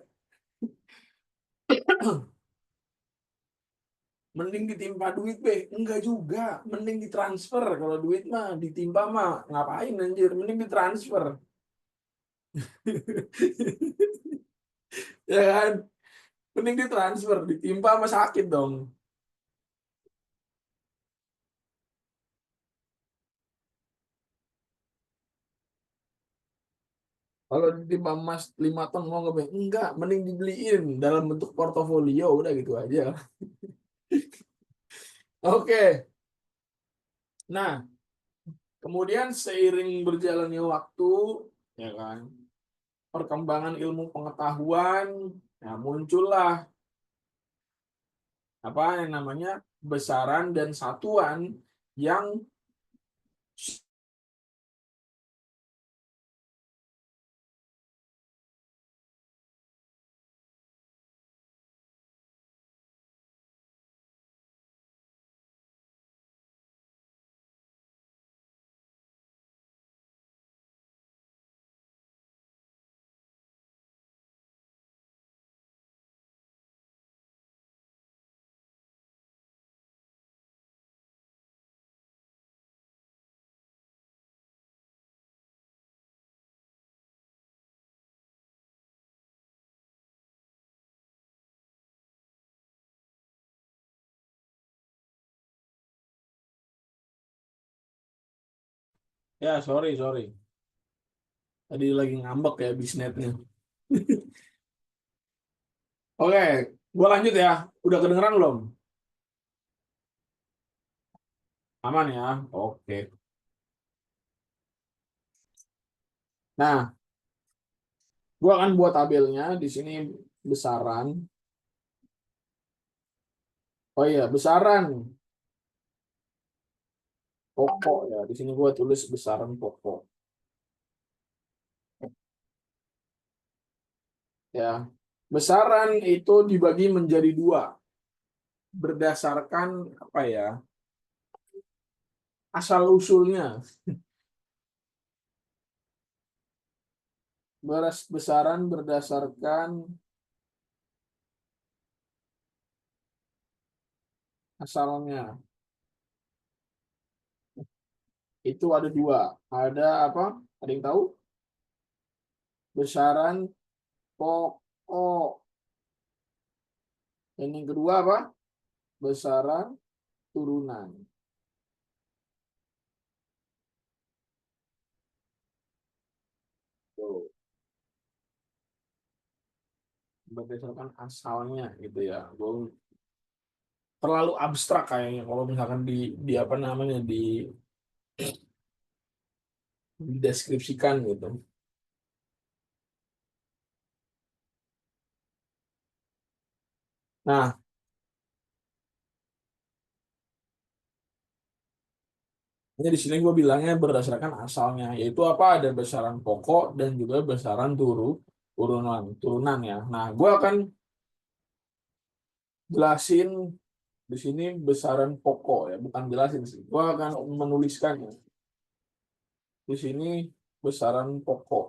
Mending ditimpa duit enggak juga, mending ditransfer. Kalau duit mah ditimpa mah ngapain anjir, mending ditransfer. Ya kan, mending ditransfer, ditimpa sama sakit dong. Kalau ditimpa emas 5 ton mau nggak? Enggak, mending dibeliin dalam bentuk portofolio, udah gitu aja. Oke. Nah, kemudian seiring berjalannya waktu, ya kan, perkembangan ilmu pengetahuan, ya muncullah apa yang namanya besaran dan satuan yang ya sorry. Tadi lagi ngambek ya bisnetnya. Oke, gua lanjut ya. Udah kedengeran belum? Aman ya? Oke. Nah, gua akan buat tabelnya di sini besaran. Oh iya, besaran pokok ya. Di sini gua tulis besaran pokok. Ya. Besaran itu dibagi menjadi 2 berdasarkan apa ya? Asal usulnya. Besaran berdasarkan asalnya. Itu ada 2. Ada apa? Ada yang tahu? Besaran pokok. Dan yang kedua apa? Besaran turunan. Tuh. Berdasarkan asalnya gitu ya. Terlalu abstrak kayaknya kalau misalkan di apa namanya dideskripsikan gitu. Nah, ini di sini gue bilangnya berdasarkan asalnya, yaitu apa? Ada besaran pokok dan juga besaran turunan ya. Nah, gue akan jelasin di sini besaran pokok ya, bukan jelasin sih. Gue akan menuliskannya. Di sini besaran pokok.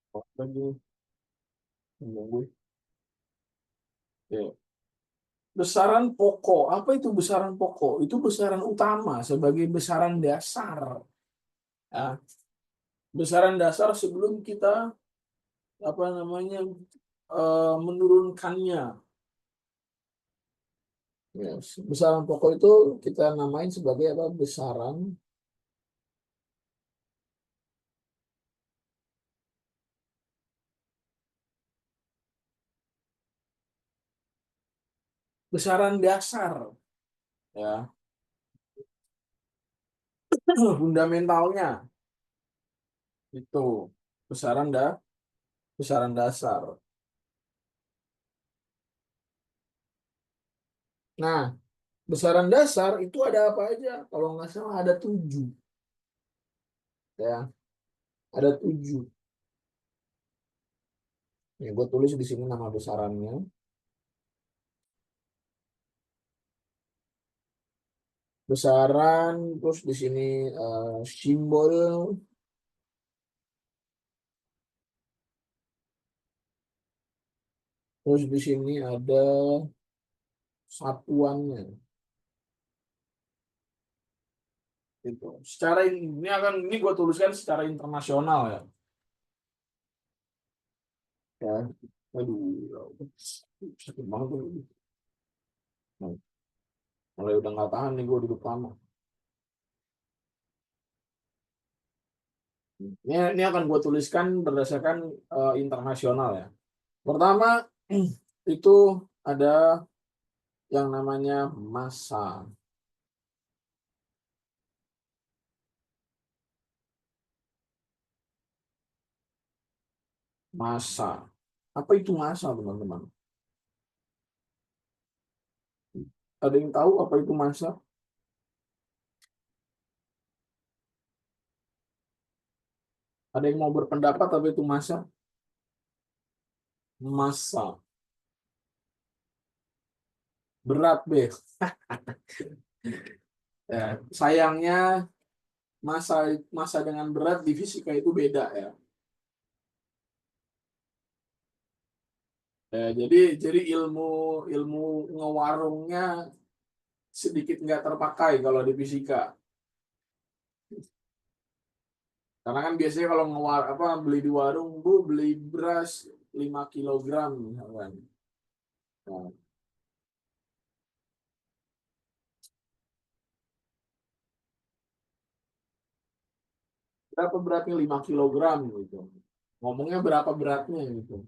Kok lagi nunggu. Ya. Besaran pokok. Apa itu besaran pokok? Itu besaran utama sebagai besaran dasar. Ya. Besaran dasar sebelum kita apa namanya menurunkannya. Ya, besaran pokok itu kita namain sebagai apa? Besaran dasar. Ya, fundamentalnya itu besaran dasar. Nah, besaran dasar itu ada apa aja? Kalau nggak salah ada 7. Ya, ada 7. Nih, gue tulis di sini nama besarannya. Besaran, terus di sini simbol, terus di sini ada satuannya. Gitu. Secara ini gue tuliskan secara internasional ya. Ya, aduh, sakit banget tuh. Nah, mulai udah nggak tahan nih gue duduk lama. Ini akan gue tuliskan berdasarkan internasional ya. Pertama itu ada yang namanya massa. Massa. Apa itu massa, teman-teman? Ada yang tahu apa itu massa? Ada yang mau berpendapat apa itu massa? Massa. Berat, Be. Ya, sayangnya massa massa dengan berat di fisika itu beda ya. Ya, jadi ilmu ilmu ngewarungnya sedikit nggak terpakai kalau di fisika. Karena kan biasanya kalau beli di warung, Bu, beli beras 5 kilogram misalkan. Nah, berapa beratnya 5 kilogram gitu. Ngomongnya berapa beratnya gitu.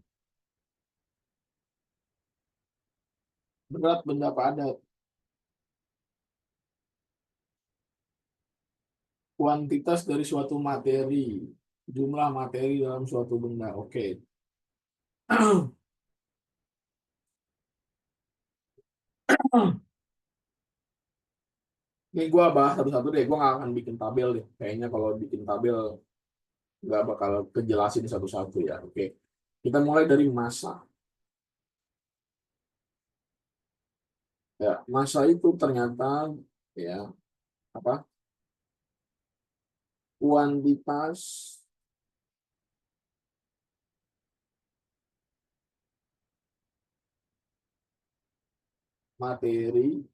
Berat benda padat. Kuantitas dari suatu materi. Jumlah materi dalam suatu benda. Oke. Ini gue bahas satu-satu deh. Gue nggak akan bikin tabel deh. Kayaknya kalau bikin tabel nggak bakal kejelasin satu-satu ya. Oke. Kita mulai dari massa. Ya, massa itu ternyata ya apa? Kuantitas materi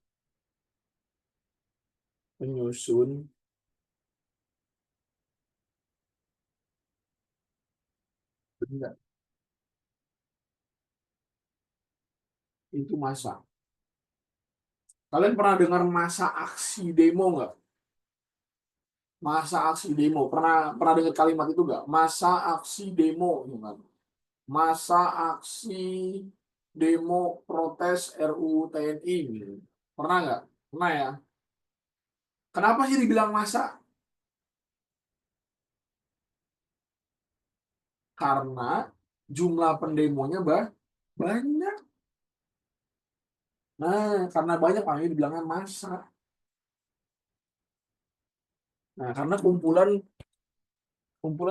penyusun benda. Itu massa. Kalian pernah dengar massa aksi demo nggak? Massa aksi demo. Pernah dengar kalimat itu nggak? Massa aksi demo, kan? Massa aksi demo protes RUU TNI. Gitu. Pernah nggak? Pernah ya? Kenapa sih dibilang massa? Karena jumlah pendemonya banyak. Nah, karena banyak makanya dibilangnya massa. Nah, karena kumpulan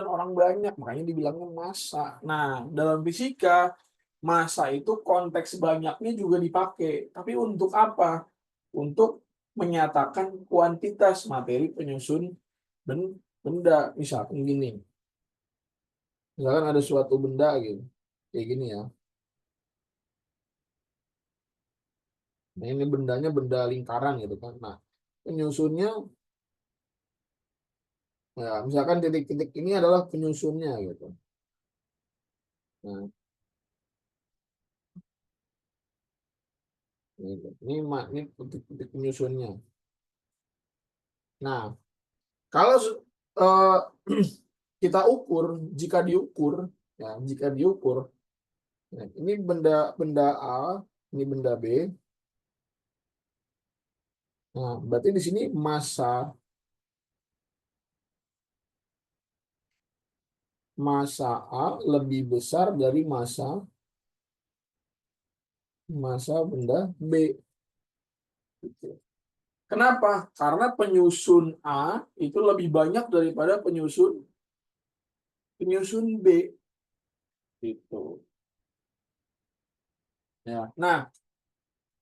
orang banyak, makanya dibilangnya massa. Nah, dalam fisika, massa itu konteks banyaknya juga dipakai. Tapi untuk apa? Untuk menyatakan kuantitas materi penyusun benda. Misalkan gini, misalkan ada suatu benda gitu, kayak gini ya. Nah, ini bendanya benda lingkaran gitu kan. Nah, penyusunnya, ya, misalkan titik-titik ini adalah penyusunnya gitu. Nah, gitu. Ini titik-titik penyusunnya. Nah, kalau eh, kita ukur, jika diukur, nah, ini benda A, ini benda B. Nah, berarti di sini massa A lebih besar dari massa benda B. Kenapa? Karena penyusun A itu lebih banyak daripada penyusun B. Gitu. Ya. Nah,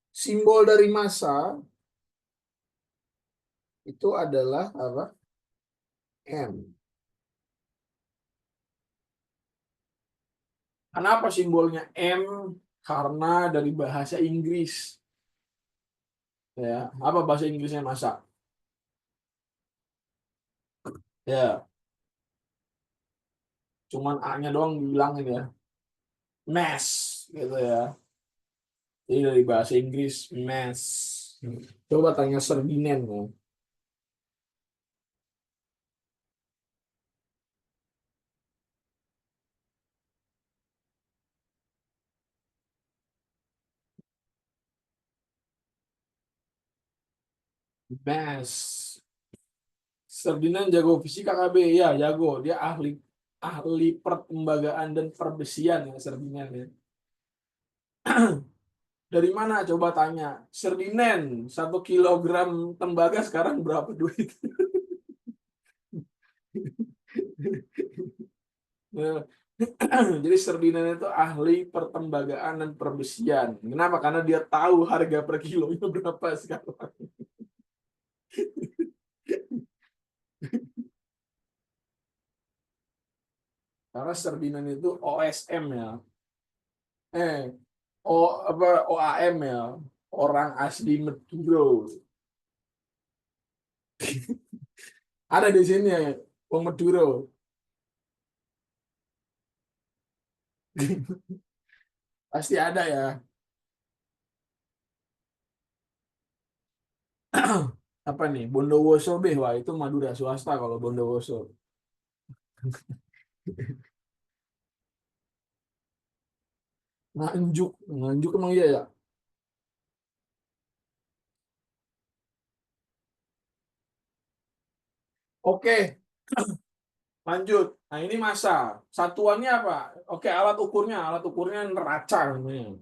simbol dari massa itu adalah apa? M. Kenapa simbolnya M? Karena dari bahasa Inggris. Ya, apa bahasa Inggrisnya massa? Ya, cuman A-nya doang dibilangin ya. Mass gitu ya. Jadi dari bahasa Inggris mass. Coba tanya Ferdinand ya. Mass. Ferdinand jago fisika KB ya, jago. Dia ahli pertembagaan dan perbesian ya Ferdinand ya. Dari mana coba tanya Ferdinand, 1 kilogram tembaga sekarang berapa duit? Nah, jadi Ferdinand itu ahli pertembagaan dan perbesian. Kenapa? Karena dia tahu harga per kilonya berapa sekarang. Karena Ferdinand itu OSM ya. Eh, OAM ya. Orang asli Maduro. Ada di sini ya, Wong Maduro. Pasti ada ya. Apa nih? Bondowoso B. Wah, itu Madura swasta kalau Bondowoso. Nganjuk. Nganjuk emang iya ya? Oke, lanjut. Nah, ini massa. Satuannya apa? Oke, alat ukurnya neraca namanya.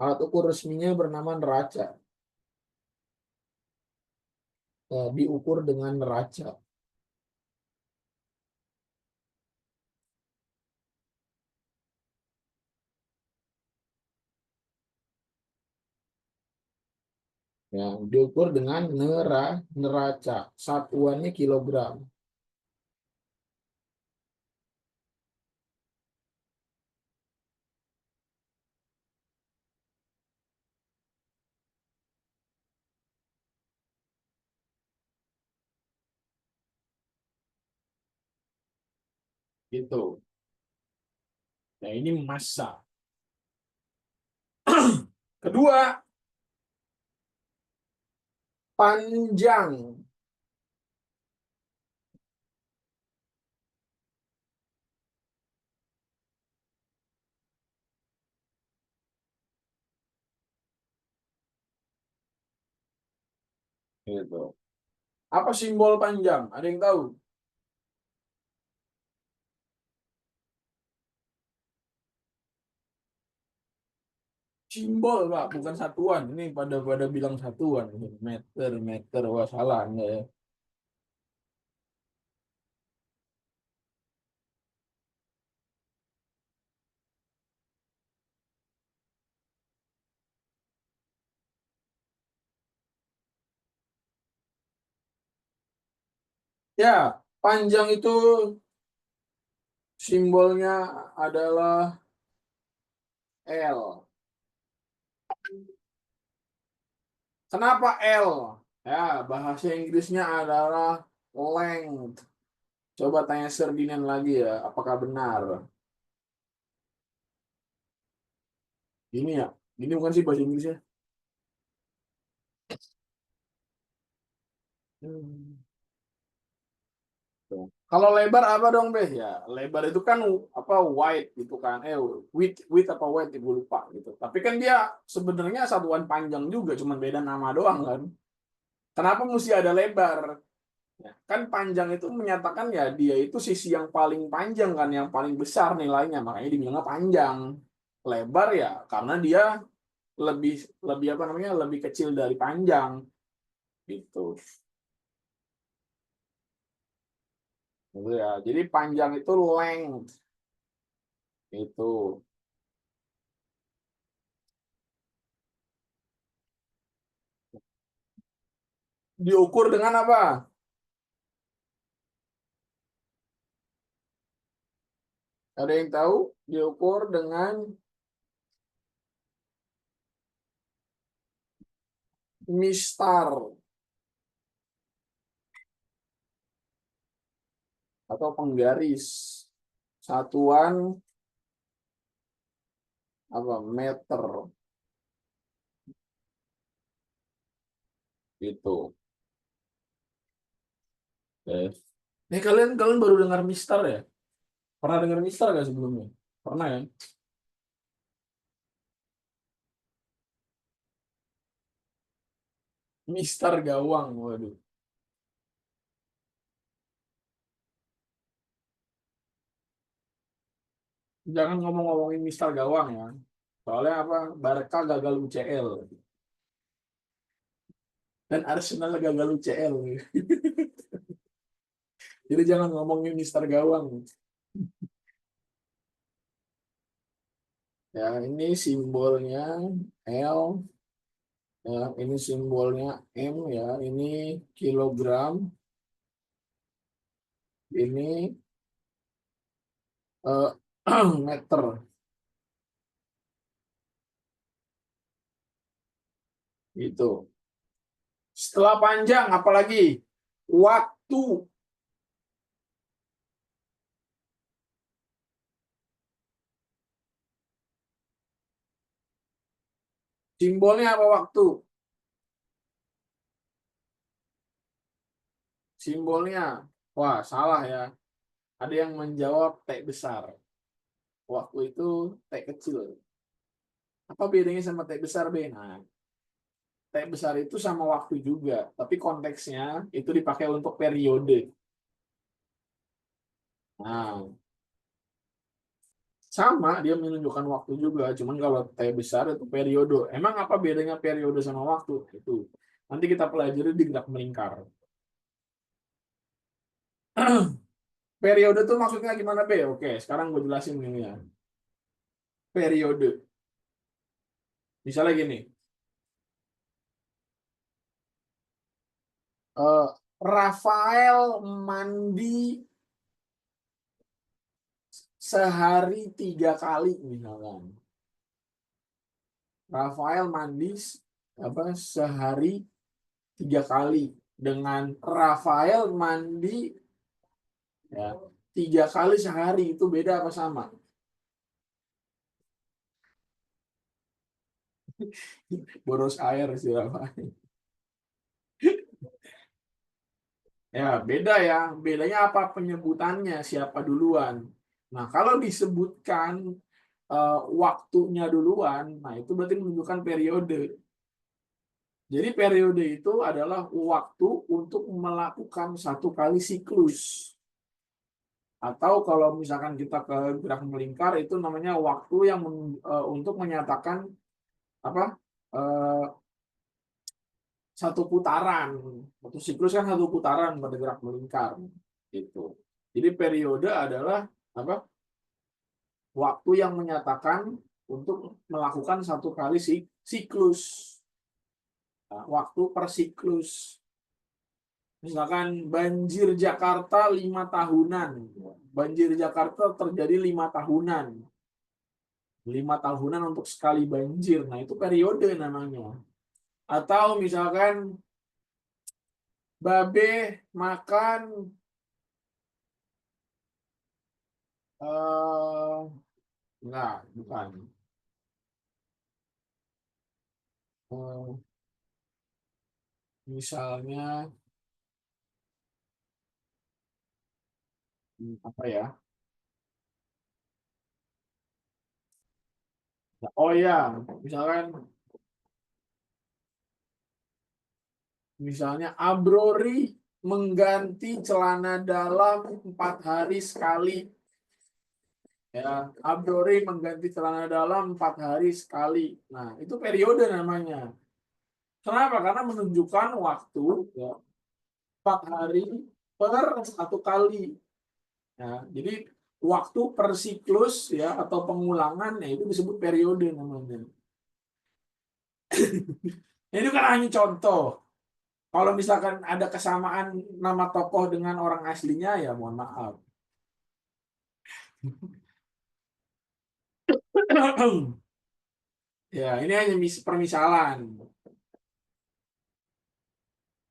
Alat ukur resminya bernama neraca. Diukur dengan neraca. Ya, diukur dengan neraca. Satuannya kilogram. Gitu. Nah, ini massa. Kedua, panjang. Gitu. Apa simbol panjang? Ada yang tahu? Simbol, Pak, bukan satuan. Ini pada bilang satuan. Meter, meter. Wah, salah Anda ya. Ya, panjang itu simbolnya adalah L. Kenapa L? Ya, bahasa Inggrisnya adalah length. Coba tanya Ferdinand lagi ya, apakah benar? Ini ya, ini bukan sih bahasa Inggrisnya. Tuh. Kalau lebar apa dong, Beh? Ya, lebar itu kan apa wide gitu kan. Width apa wide ibu lupa gitu. Tapi kan dia sebenarnya satuan panjang juga, cuman beda nama doang kan. Kenapa mesti ada lebar? Ya, kan panjang itu menyatakan ya dia itu sisi yang paling panjang kan, yang paling besar nilainya, makanya dibilangnya panjang. Lebar ya karena dia lebih lebih apa namanya lebih kecil dari panjang gitu. Gitu ya. Jadi panjang itu length itu. Diukur dengan apa? Ada yang tahu? Diukur dengan mistar atau penggaris. Satuan apa? Meter. Gitu. Oke. Kalian kalian baru dengar mistar ya? Pernah dengar mistar nggak sebelumnya? Pernah ya? Mistar gawang, waduh. Jangan ngomong-ngomongin mistar gawang ya. Soalnya apa? Barca gagal UCL dan Arsenal gagal UCL. Jadi jangan ngomongin mistar gawang. Ya, ini simbolnya L. Ya, ini simbolnya M ya. Ini kilogram. Ini meter. Itu. Setelah panjang, apalagi waktu. Simbolnya apa waktu? Simbolnya, wah salah ya. Ada yang menjawab T besar. Waktu itu T kecil. Apa bedanya sama T besar, B? Nah, T besar itu sama waktu juga, tapi konteksnya itu dipakai untuk periode. Nah, sama dia menunjukkan waktu juga, cuman kalau T besar itu periode. Emang apa bedanya periode sama waktu? Itu nanti kita pelajari di graf melingkar. Periode itu maksudnya gimana, B? Oke, sekarang gue jelasin ini ya. Periode. Misalnya gini. Rafael mandi sehari 3 kali misalkan. Rafael mandi sehari 3 kali. Dengan Rafael mandi ya 3 kali sehari, itu beda apa sama? Boros air sih Rafael. Ya beda ya. Bedanya apa? Penyebutannya siapa duluan. Nah kalau disebutkan waktunya duluan, nah itu berarti menunjukkan periode. Jadi periode itu adalah waktu untuk melakukan satu kali siklus. Atau kalau misalkan kita ke graf melingkar, itu namanya waktu yang untuk menyatakan apa eh, satu putaran. Satu siklus kan satu putaran bergerak melingkar gitu. Jadi periode adalah apa? Waktu yang menyatakan untuk melakukan satu kali siklus. Nah, waktu per siklus. Misalkan banjir Jakarta 5 tahunan. Banjir Jakarta terjadi 5 tahunan. 5 tahunan untuk sekali banjir. Nah, itu periode namanya. Atau misalkan Babe makan enggak, bukan. Eh, misalnya apa ya? Oh ya, misalnya Abrori mengganti celana dalam 4 hari sekali. Ya, Abrori mengganti celana dalam 4 hari sekali. Nah, itu periode namanya. Kenapa? Karena menunjukkan waktu ya, 4 hari per satu kali. Ya, jadi waktu per siklus ya atau pengulangan ya itu disebut periode namanya. Ini kan hanya contoh. Kalau misalkan ada kesamaan nama tokoh dengan orang aslinya ya mohon maaf. Ya, ini hanya permisalan.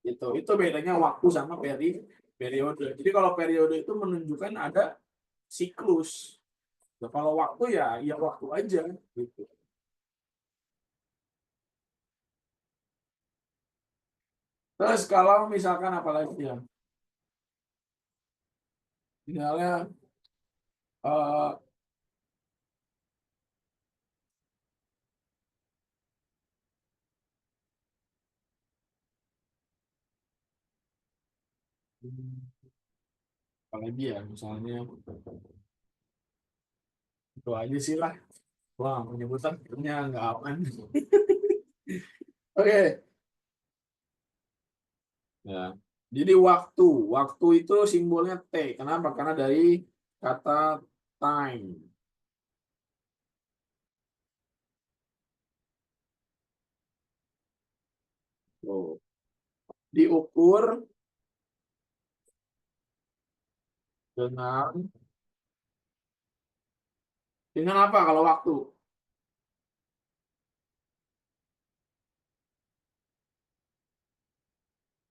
Itu bedanya waktu sama periode. Jadi kalau periode itu menunjukkan ada siklus. Nah, kalau waktu ya waktu aja gitu. Terus kalau misalkan apalagi ya? Misalnya eh, apalagi ya misalnya itu aja sih lah. Wah, penyebutan filmnya nggak aman. Oke. Ya. Jadi waktu itu simbolnya T. Kenapa? Karena dari kata time. Tuh. Diukur dengan apa kalau waktu?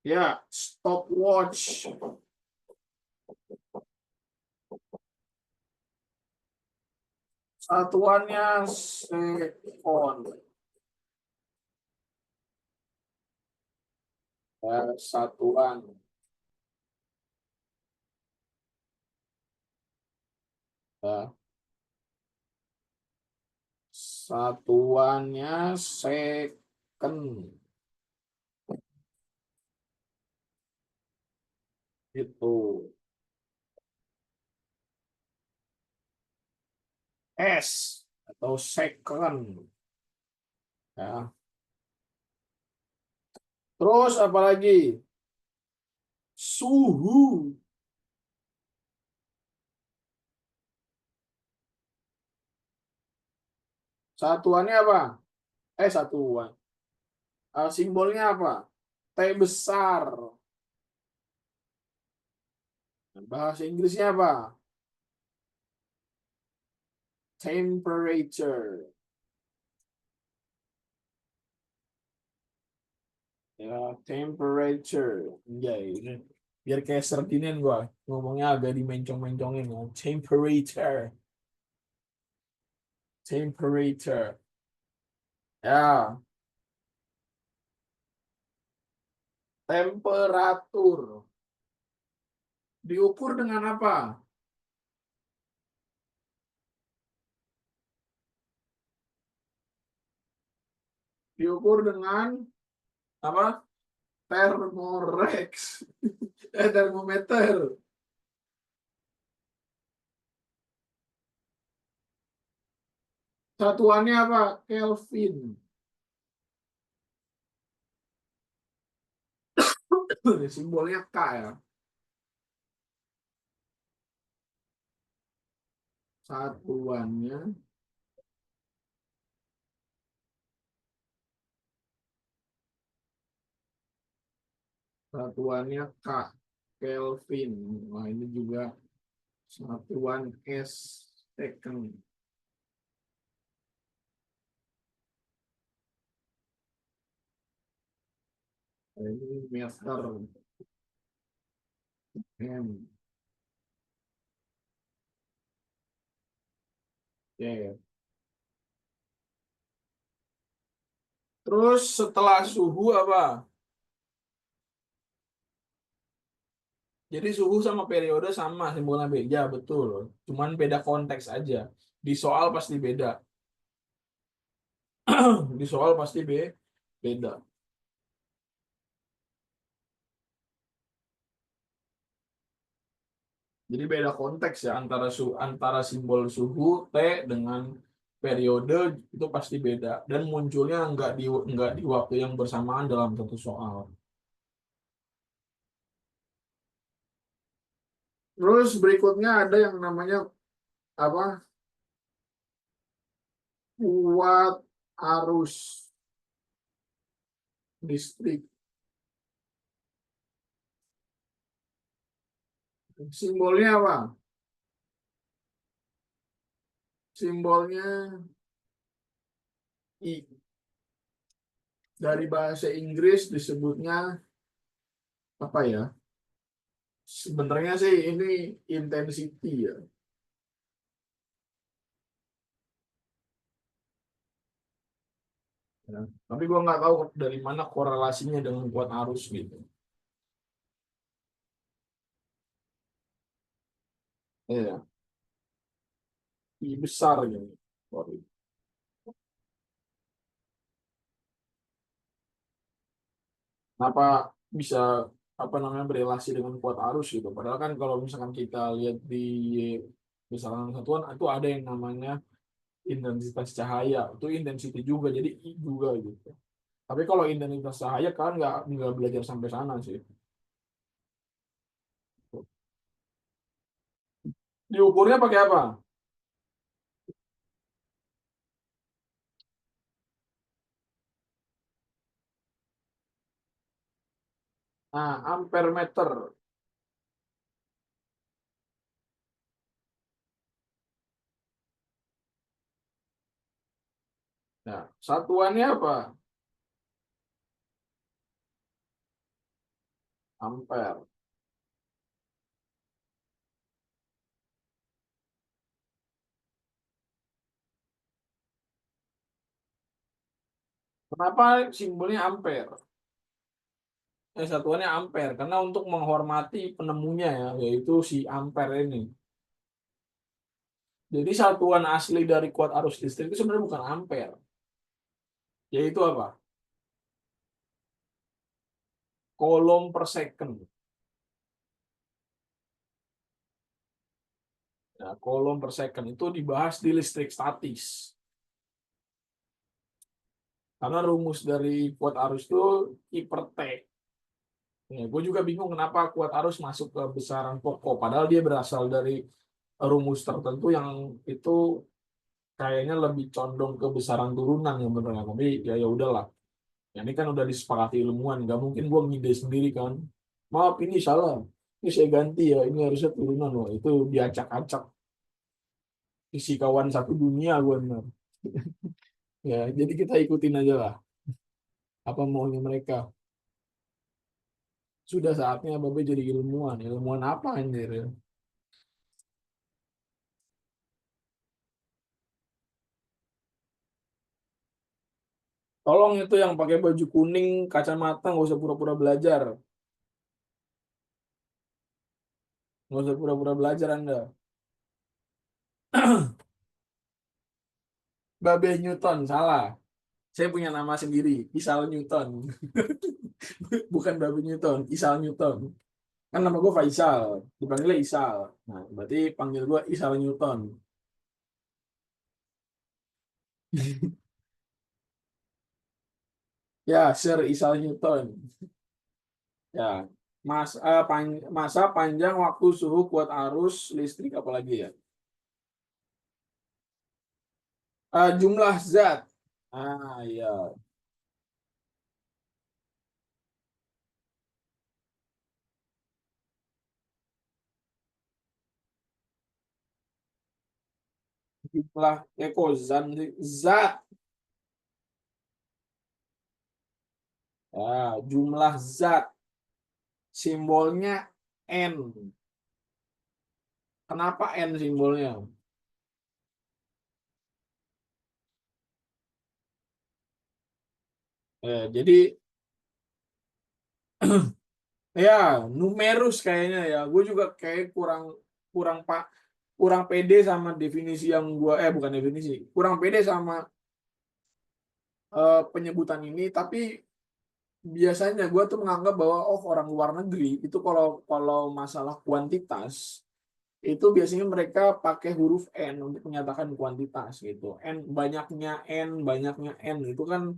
Ya, stopwatch. Satuannya sekon. Ya, satuan. Ya. Satuannya second. Itu. S atau second. Ya. Terus apa lagi? Suhu. Satuannya apa? Satuan. Simbolnya apa? T besar. Bahasa Inggrisnya apa? Temperature. Ya, temperature. Ya, ini biar kayak serdinen gua ngomongnya agak dimencong-mencongin ya. Temperature. Ya, temperatur. Diukur dengan apa? Diukur dengan apa? Thermorex. Termometer. Satuannya apa? Kelvin. Simbolnya K ya. Satuannya K. Kelvin. Nah, ini juga satuan S second. Nah, ini meter. M. Oke. Terus setelah suhu apa? Jadi suhu sama periode sama, simbolnya beda, betul. Cuman beda konteks aja. Di soal pasti beda. Di soal pasti beda. Jadi beda konteks ya antara simbol suhu T dengan periode itu pasti beda dan munculnya nggak di waktu yang bersamaan dalam satu soal. Terus berikutnya ada yang namanya apa? Kuat arus listrik. Simbolnya apa? Simbolnya I. Dari bahasa Inggris disebutnya apa ya? Sebenarnya sih ini intensity ya. Ya. Tapi gua nggak tahu dari mana korelasinya dengan kuat arus gitu. Iya, I besar gitu. Sorry. Kenapa bisa apa namanya berelasi dengan kuat arus gitu? Padahal kan kalau misalkan kita lihat di besaran satuan itu ada yang namanya intensitas cahaya, itu intensity juga, jadi I juga gitu. Tapi kalau intensitas cahaya kan nggak belajar sampai sana sih. Diukurnya pakai apa? Nah, ampere meter. Nah, satuannya apa? Ampere. Kenapa simbolnya ampere? Satuannya ampere karena untuk menghormati penemunya ya, yaitu si ampere ini. Jadi satuan asli dari kuat arus listrik itu sebenarnya bukan ampere, yaitu apa? Coulomb per second. Nah, Coulomb per second itu dibahas di listrik statis. Karena rumus dari kuat arus itu I per T. Ya, gue juga bingung kenapa kuat arus masuk ke besaran pokok, padahal dia berasal dari rumus tertentu yang itu kayaknya lebih condong ke besaran turunan yang benar. Tapi ya udahlah. Ya, ini kan udah disepakati ilmuwan, nggak mungkin gue ngide sendiri kan. Maaf ini salah, ini saya ganti ya, ini harusnya turunan loh. Itu diacak-acak fisikawan satu dunia gue benar. Ya, jadi kita ikutin aja lah apa maunya mereka. Sudah saatnya Babe jadi ilmuwan. Ilmuwan apa anjir ya? Tolong itu yang pakai baju kuning, kacamata, nggak usah pura-pura belajar. Nggak usah pura-pura belajar Anda. Babe Newton, salah. Saya punya nama sendiri, Isal Newton. Bukan Babe Newton, Isal Newton. Kan nama gue Faisal, dipanggilnya Isal. Nah, berarti panggil gue Isal Newton. Ya, Sir Isal Newton. Ya, masa panjang waktu suhu kuat arus listrik apalagi ya? Jumlah zat. Ya. Jumlah zat. Zat. Jumlah zat. Simbolnya N. Kenapa N simbolnya? Jadi ya numerus kayaknya ya. Gue juga kayak kurang kurang pak kurang pede sama definisi yang gue bukan definisi, kurang pede sama penyebutan ini. Tapi biasanya gue tuh menganggap bahwa orang luar negeri itu kalau kalau masalah kuantitas itu biasanya mereka pakai huruf N untuk menyatakan kuantitas gitu. Banyaknya N itu kan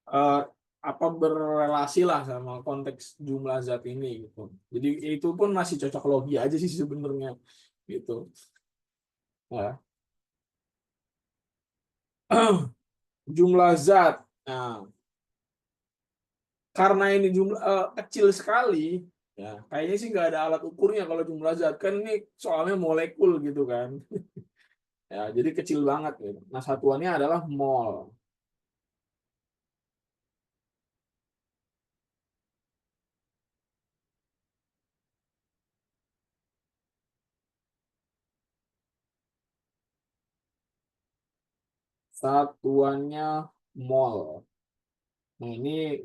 eh, berrelasi lah sama konteks jumlah zat ini gitu. Jadi itu pun masih cocok logi aja sih sebenarnya gitu. Nah, jumlah zat. Nah, karena ini jumlah kecil sekali, ya kayaknya sih nggak ada alat ukurnya kalau jumlah zat kan ini soalnya molekul gitu kan. Ya, jadi kecil banget gitu. Nah, satuannya adalah mol. Satuannya mol. Nah, ini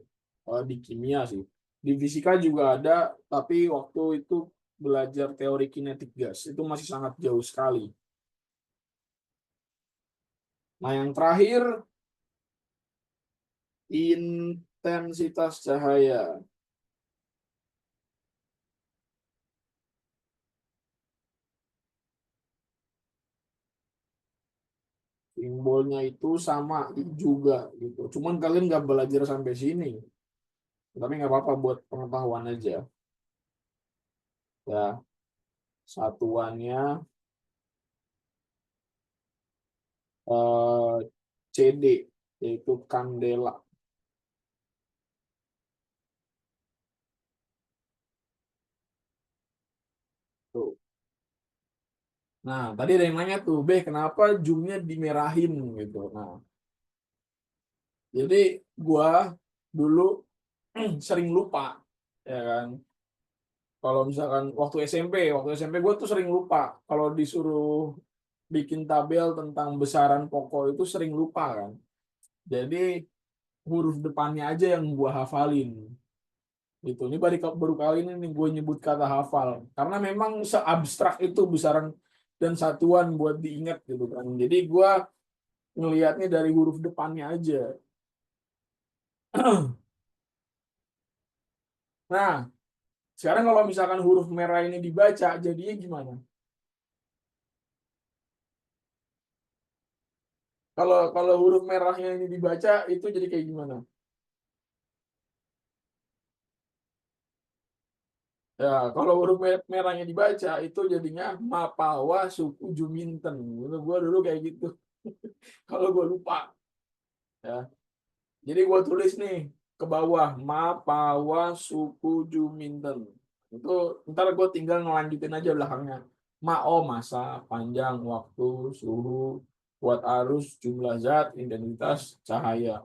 di kimia sih. Di fisika juga ada, tapi waktu itu belajar teori kinetik gas itu masih sangat jauh sekali. Nah, yang terakhir intensitas cahaya. Simbolnya itu sama juga gitu. Cuman kalian nggak belajar sampai sini. Tapi nggak apa-apa buat pengetahuan aja. Ya, satuannya eh, CD, yaitu kandela. Tuh. Nah, tadi ada yang nanya tuh, kenapa zoomnya dimerahin gitu. Nah, jadi gua dulu sering lupa, ya kan. Kalau misalkan waktu SMP gue tuh sering lupa. Kalau disuruh bikin tabel tentang besaran pokok itu sering lupa kan. Jadi huruf depannya aja yang gua hafalin. Gitu. Ini baru kali ini nih gue nyebut kata hafal. Karena memang seabstrak itu besaran dan satuan buat diingat gitu kan. Jadi gua ngelihatnya dari huruf depannya aja. Nah, sekarang kalau misalkan huruf merah ini dibaca, jadinya gimana? Kalau kalau huruf merahnya ini dibaca, itu jadi kayak gimana? Ya, kalau huruf merahnya dibaca, itu jadinya Mapawa suku Juminten. Gue dulu kayak gitu. Kalau gue lupa. Ya. Jadi gue tulis nih ke bawah Mapawa suku Juminten. Itu ntar gue tinggal ngelanjutin aja belakangnya. Masa, panjang, waktu, suhu, kuat arus, jumlah zat, intensitas, cahaya.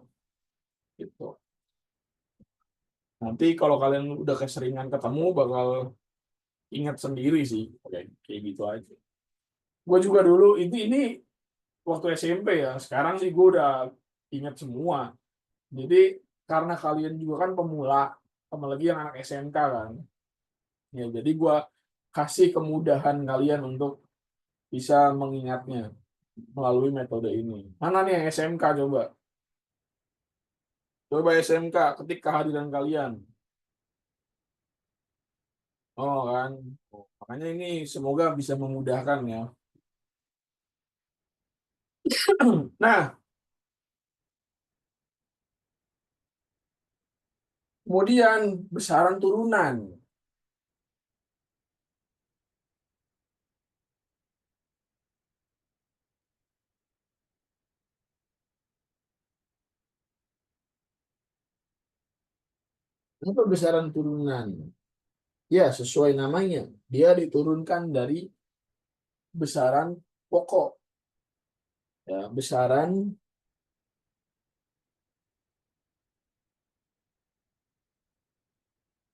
Gitu. Nanti kalau kalian udah keseringan ketemu bakal ingat sendiri sih. Kayak gitu aja. Gue juga dulu ini waktu SMP ya. Sekarang sih gue udah ingat semua. Jadi karena kalian juga kan pemula, apalagi yang anak SMK kan. Ya, jadi gue kasih kemudahan kalian untuk bisa mengingatnya melalui metode ini. Mana nih yang SMK coba? Coba SMK, ketik kehadiran kalian. Oh kan, makanya ini semoga bisa memudahkan ya. Nah, Kemudian besaran turunan. Apa besaran turunan? Ya, sesuai namanya. Dia diturunkan dari besaran pokok. Ya, besaran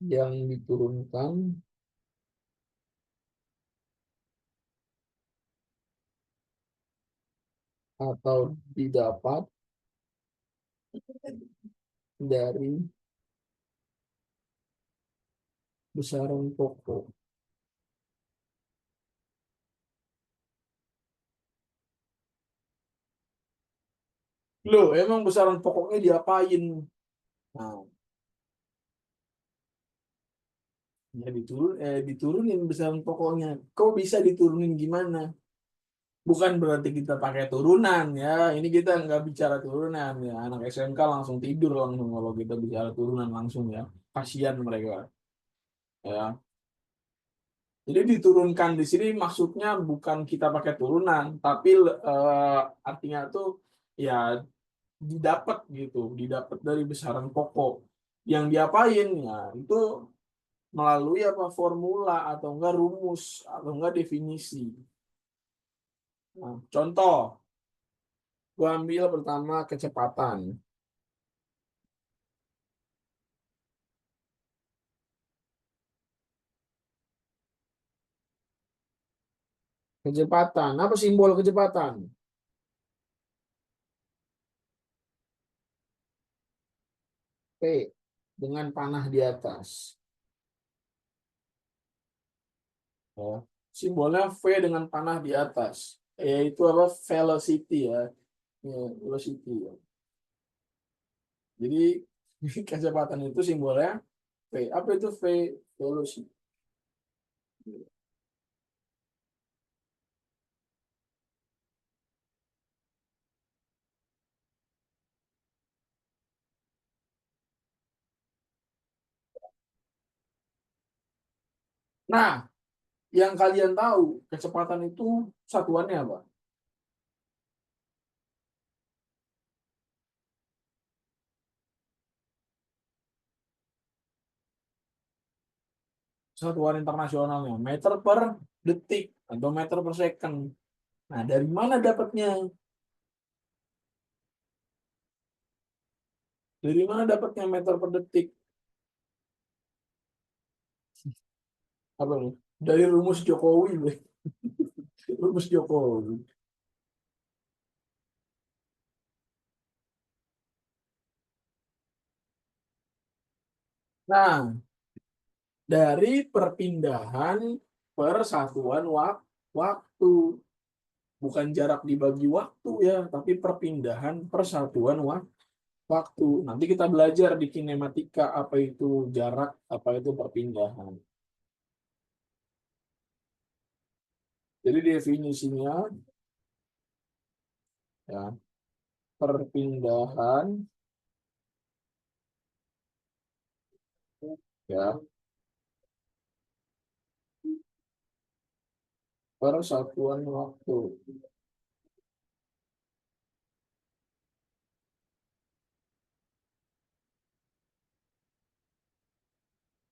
yang diturunkan atau didapat dari besaran pokok. Loh, emang besaran pokoknya diapain? Nah, ya diturunin besaran pokoknya. Kok bisa diturunin gimana? Bukan berarti kita pakai turunan ya. Ini kita nggak bicara turunan ya. Anak SMK langsung tidur langsung kalau kita bicara turunan langsung ya. Kasihan mereka. Ya. Jadi diturunkan di sini maksudnya bukan kita pakai turunan, tapi artinya tuh ya didapat gitu, didapat dari besaran pokok. Yang diapain ya itu melalui apa formula atau enggak rumus atau enggak definisi. Nah, contoh, gua ambil pertama kecepatan. Kecepatan, apa simbol kecepatan? P dengan panah di atas. Ya. Simbolnya V dengan panah di atas. Yaitu apa? Velocity ya. Ya, velocity ya. Jadi kecepatan itu simbolnya V. Apa itu V? Velocity. Nah, yang kalian tahu kecepatan itu satuannya apa? Satuan internasionalnya meter per detik atau meter per second. Nah, dari mana dapatnya? Dari mana dapatnya meter per detik? Apa nih? Dari rumus Jokowi, Bro. Rumus Jokowi. Nah, dari perpindahan per satuan waktu. Bukan jarak dibagi waktu ya, tapi perpindahan per satuan waktu. Nanti kita belajar di kinematika apa itu jarak, apa itu perpindahan. Jadi definisinya ya, perpindahan ya per satuan waktu.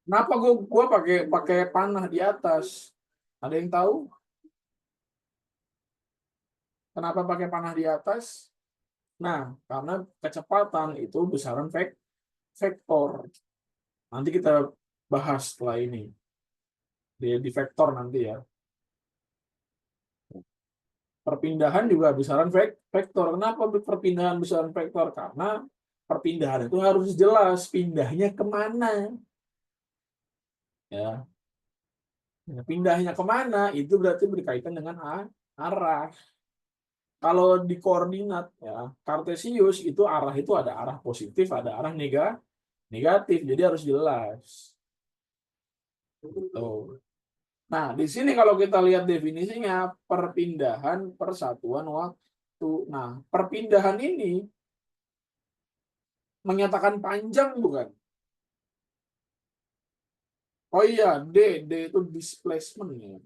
Kenapa gua pakai panah di atas? Ada yang tahu? Kenapa pakai panah di atas? Nah, karena kecepatan itu besaran vektor. Nanti kita bahas setelah ini. Di vektor nanti ya. Perpindahan juga besaran vektor. Kenapa perpindahan besaran vektor? Karena perpindahan itu harus jelas pindahnya kemana. Ya, pindahnya kemana itu berarti berkaitan dengan arah. Kalau di koordinat ya kartesius itu arah itu ada arah positif, ada arah negatif. Jadi harus jelas. Tuh. Nah, di sini kalau kita lihat definisinya perpindahan persatuan waktu. Nah, perpindahan ini menyatakan panjang bukan? Oh iya, D itu displacement ya.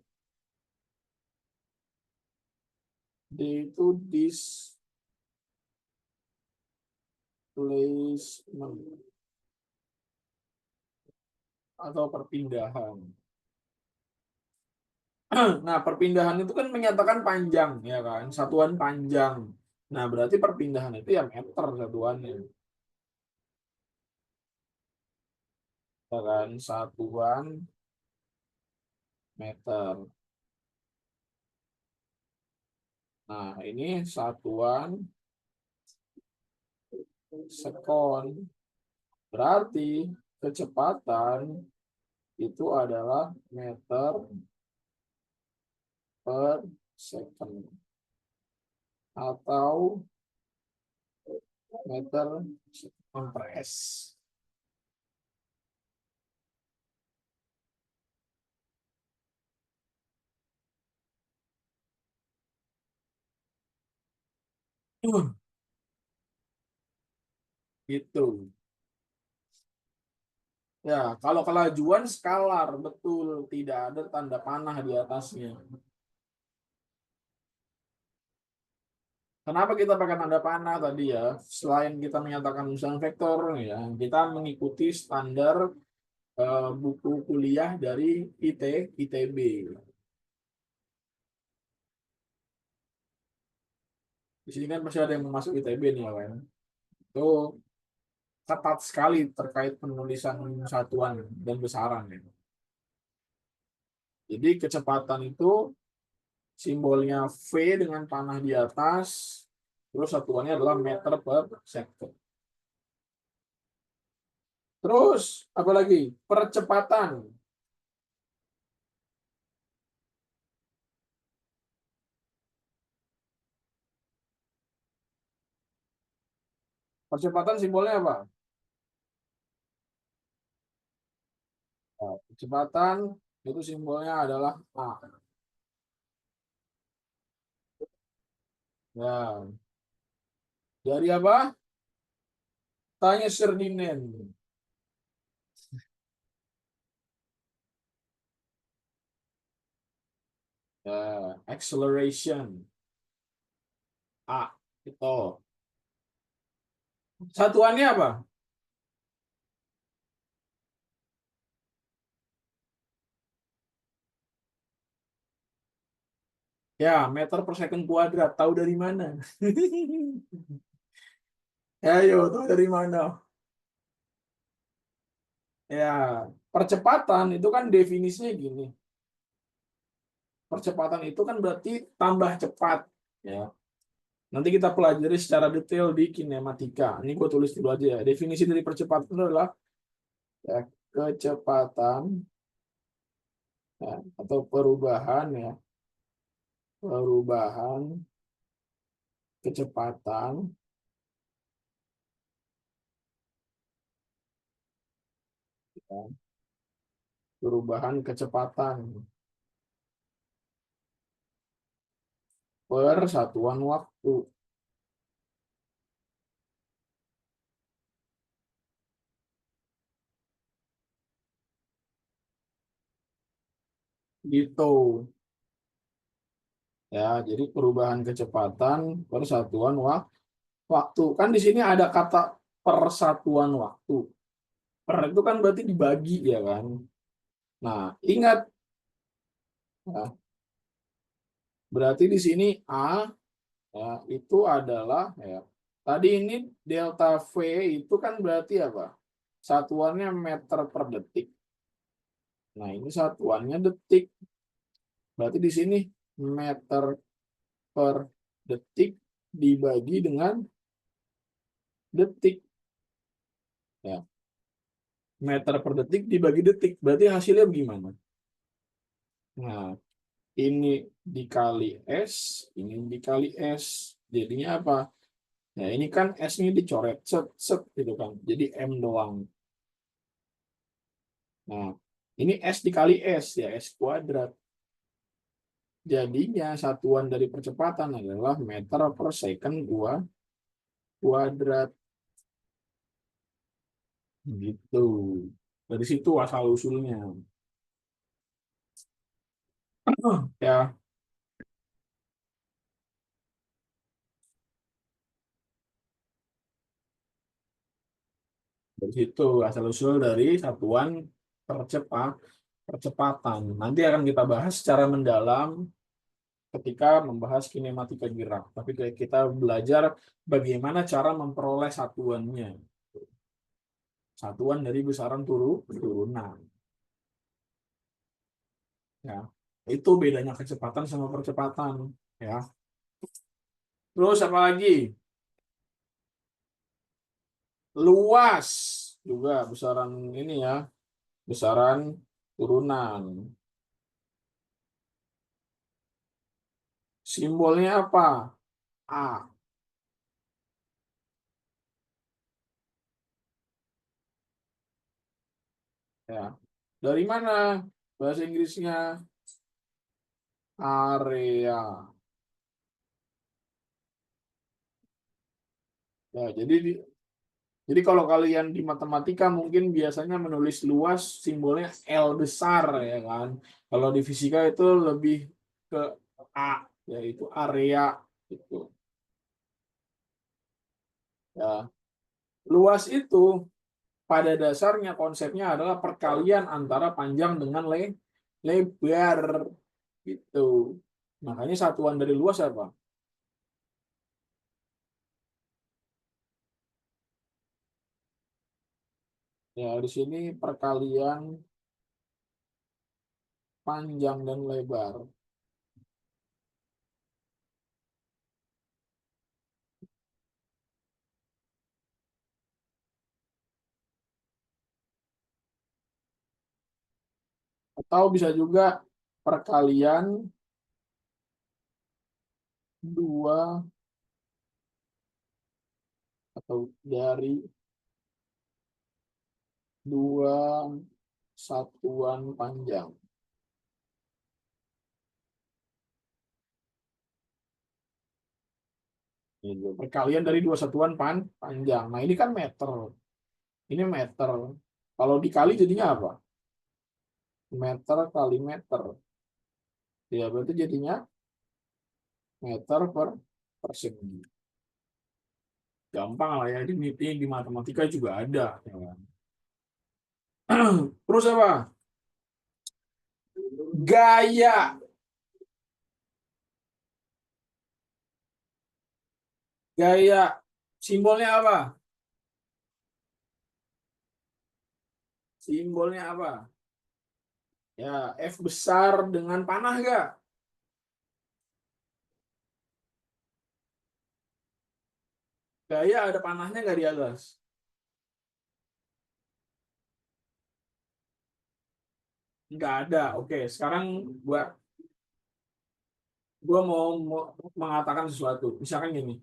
D itu displacement atau perpindahan. Nah, perpindahan itu kan menyatakan panjang, ya kan? Satuan panjang. Nah, berarti perpindahan itu ya meter satuannya. Ya kan? Satuan meter. Nah, ini satuan sekon. Berarti kecepatan itu adalah meter per second atau meter per s. Gitu. Ya, kalau kelajuan skalar, betul, tidak ada tanda panah di atasnya. Kenapa kita pakai tanda panah tadi ya? Selain kita menyatakan misalnya vektor, ya, kita mengikuti standar buku kuliah dari ITB. Di sini kan masih ada yang mau masuk ITB nih, kan? Itu ketat sekali terkait penulisan satuan dan besaran. Ya. Jadi kecepatan itu simbolnya V dengan panah di atas, terus satuannya adalah meter per second. Terus, apa lagi? Percepatan. Percepatan simbolnya apa? Nah, kecepatan itu simbolnya adalah A. Ya. Dari apa? Tanya Ferdinand. Ya, acceleration. A. Itu. Satuannya apa? Ya, meter per second kuadrat. Tahu dari mana? Ayo, tahu dari mana? Ya, percepatan itu kan definisinya gini. Percepatan itu kan berarti tambah cepat. Ya. Nanti kita pelajari secara detail di kinematika. Ini gue tulis dulu aja ya. Definisi dari percepatan itu adalah ya, kecepatan ya, atau perubahan ya, perubahan kecepatan ya, perubahan kecepatan per satuan waktu. Gitu. Ya, jadi perubahan kecepatan per satuan waktu. Kan di sini ada kata persatuan waktu. Per itu kan berarti dibagi ya kan. Nah, ingat ya, berarti di sini A ya, itu adalah ya. Tadi ini delta V itu kan berarti apa? Satuannya meter per detik. Nah, ini satuannya detik. Berarti di sini meter per detik dibagi dengan detik. Ya. Meter per detik dibagi detik. Berarti hasilnya bagaimana? Nah, ini dikali S, ini dikali S. Jadinya apa? Nah, ini kan S-nya dicoret, set, set, gitu kan. Jadi M doang. Nah, ini S dikali S, ya S kuadrat. Jadinya satuan dari percepatan adalah meter per second kuadrat. Gitu. Dari situ asal-usulnya. Ya, dari situ asal usul dari satuan percepatan. Nanti akan kita bahas secara mendalam ketika membahas kinematika gerak. Tapi kita belajar bagaimana cara memperoleh satuannya. Satuan dari besaran turunan. Ya, itu bedanya kecepatan sama percepatan. Ya. Terus apa lagi? Luas juga besaran ini ya, besaran turunan. Simbolnya apa? A. Ya. Dari mana bahasa Inggrisnya? Area. Ya, jadi kalau kalian di matematika mungkin biasanya menulis luas simbolnya L besar ya kan. Kalau di fisika itu lebih ke A, yaitu area itu. Ya. Luas itu pada dasarnya konsepnya adalah perkalian antara panjang dengan lebar gitu. Makanya satuan dari luas apa? Ya, di sini perkalian panjang dan lebar. Atau bisa juga perkalian dua atau dari dua satuan panjang. Ini perkalian dari dua satuan panjang. Nah, ini kan meter. Ini meter. Kalau dikali jadinya apa? Meter kali meter. Ya, berarti jadinya meter per persegi. Gampang lah ya, di matematika juga ada. Ya kan? Terus apa? Gaya. Gaya. Simbolnya apa? Simbolnya apa? Ya, F besar dengan panah nggak? Gaya ada panahnya nggak di atas? Nggak ada. Oke, sekarang gua mau mengatakan sesuatu. Misalkan gini.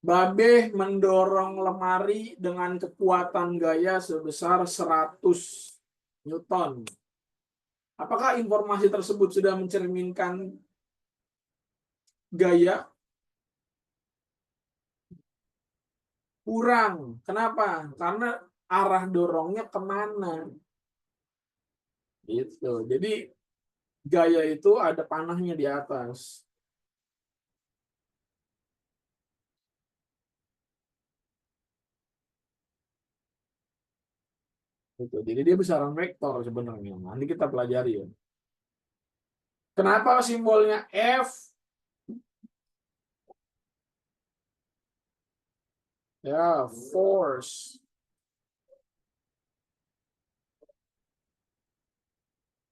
Babe mendorong lemari dengan kekuatan gaya sebesar 100 Newton. Apakah informasi tersebut sudah mencerminkan gaya? Kurang. Kenapa? Karena arah dorongnya kemana? Gitu. Jadi gaya itu ada panahnya di atas. Gitu. Jadi dia besaran vektor sebenarnya. Nanti kita pelajari ya. Kenapa simbolnya F? Ya, force.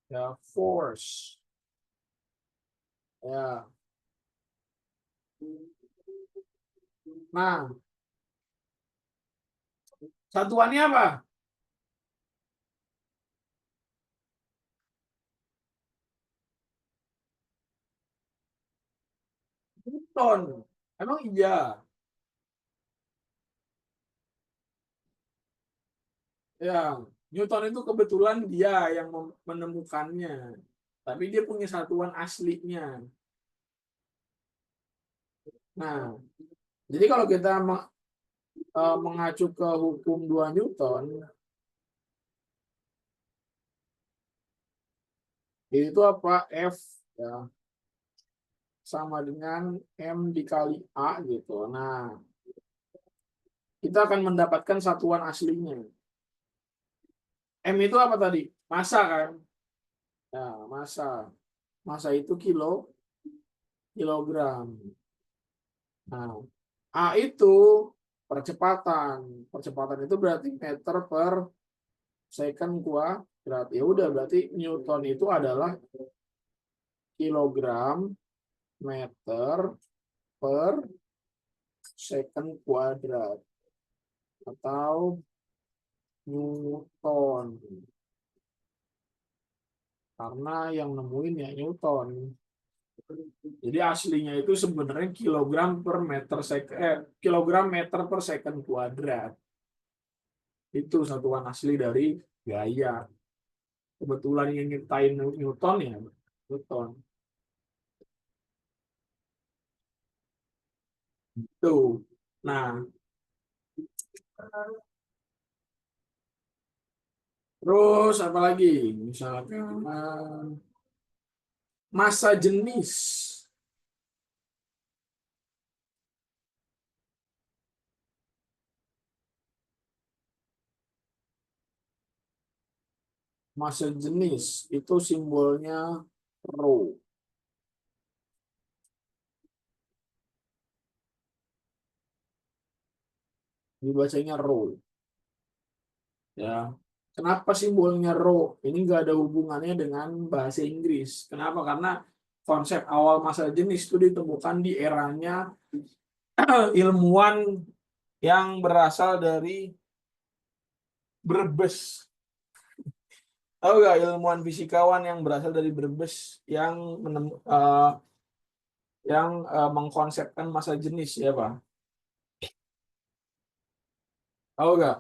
Ya, force. Ya. Nah, satuannya apa? Newton. Emang iya? Ya, Newton itu kebetulan dia yang menemukannya. Tapi dia punya satuan aslinya. Nah, jadi kalau kita mengacu ke hukum 2 Newton, Itu apa? F ya, sama dengan M dikali A gitu. Nah, kita akan mendapatkan satuan aslinya. M itu apa tadi? Massa kan? Ya, massa. Massa itu kilogram. Nah, A itu percepatan. Percepatan itu berarti meter per second kuadrat. Ya udah, berarti Newton itu adalah kilogram meter per second kuadrat atau Newton. Karena yang nemuin ya Newton. Jadi aslinya itu sebenarnya kilogram meter per second kuadrat. Itu satuan asli dari gaya. Kebetulan yang nyiptain Newton ya Newton. Tuh. Nah, terus apa lagi? Misalkan massa jenis. Massa jenis itu simbolnya rho. Dibacanya rho. Ya. Kenapa simbolnya rho? Ini nggak ada hubungannya dengan bahasa Inggris. Kenapa? Karena konsep awal massa jenis itu ditemukan di eranya ilmuwan yang berasal dari Brebes. Tahu nggak ilmuwan fisikawan yang berasal dari Brebes yang mengkonsepkan massa jenis ya Pak? Tahu nggak?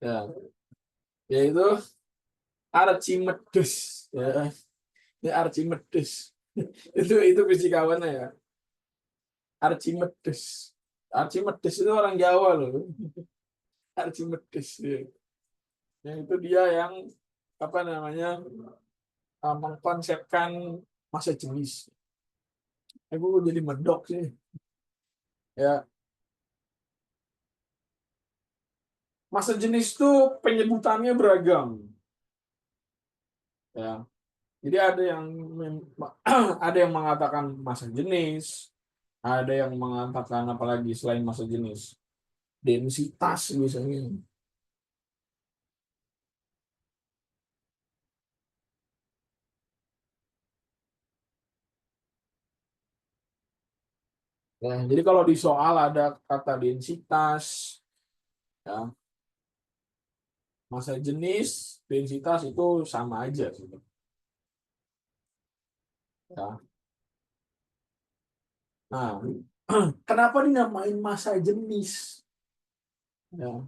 Ya, yaitu Archimedes. Ya, ini Archimedes. itu fisikawannya ya. Archimedes. Archimedes itu orang Jawa loh. Archimedes. Ya. Yang itu dia yang apa namanya mengkonsepkan massa jenis. Aku jadi medok sih. Ya, massa jenis itu penyebutannya beragam. Ya. Jadi ada yang mengatakan massa jenis, ada yang mengatakan apalagi selain massa jenis, densitas misalnya. Ya, jadi kalau di soal ada kata densitas, ya, massa jenis, densitas itu sama aja. Ya. Nah, kenapa dinamain massa jenis? Ya.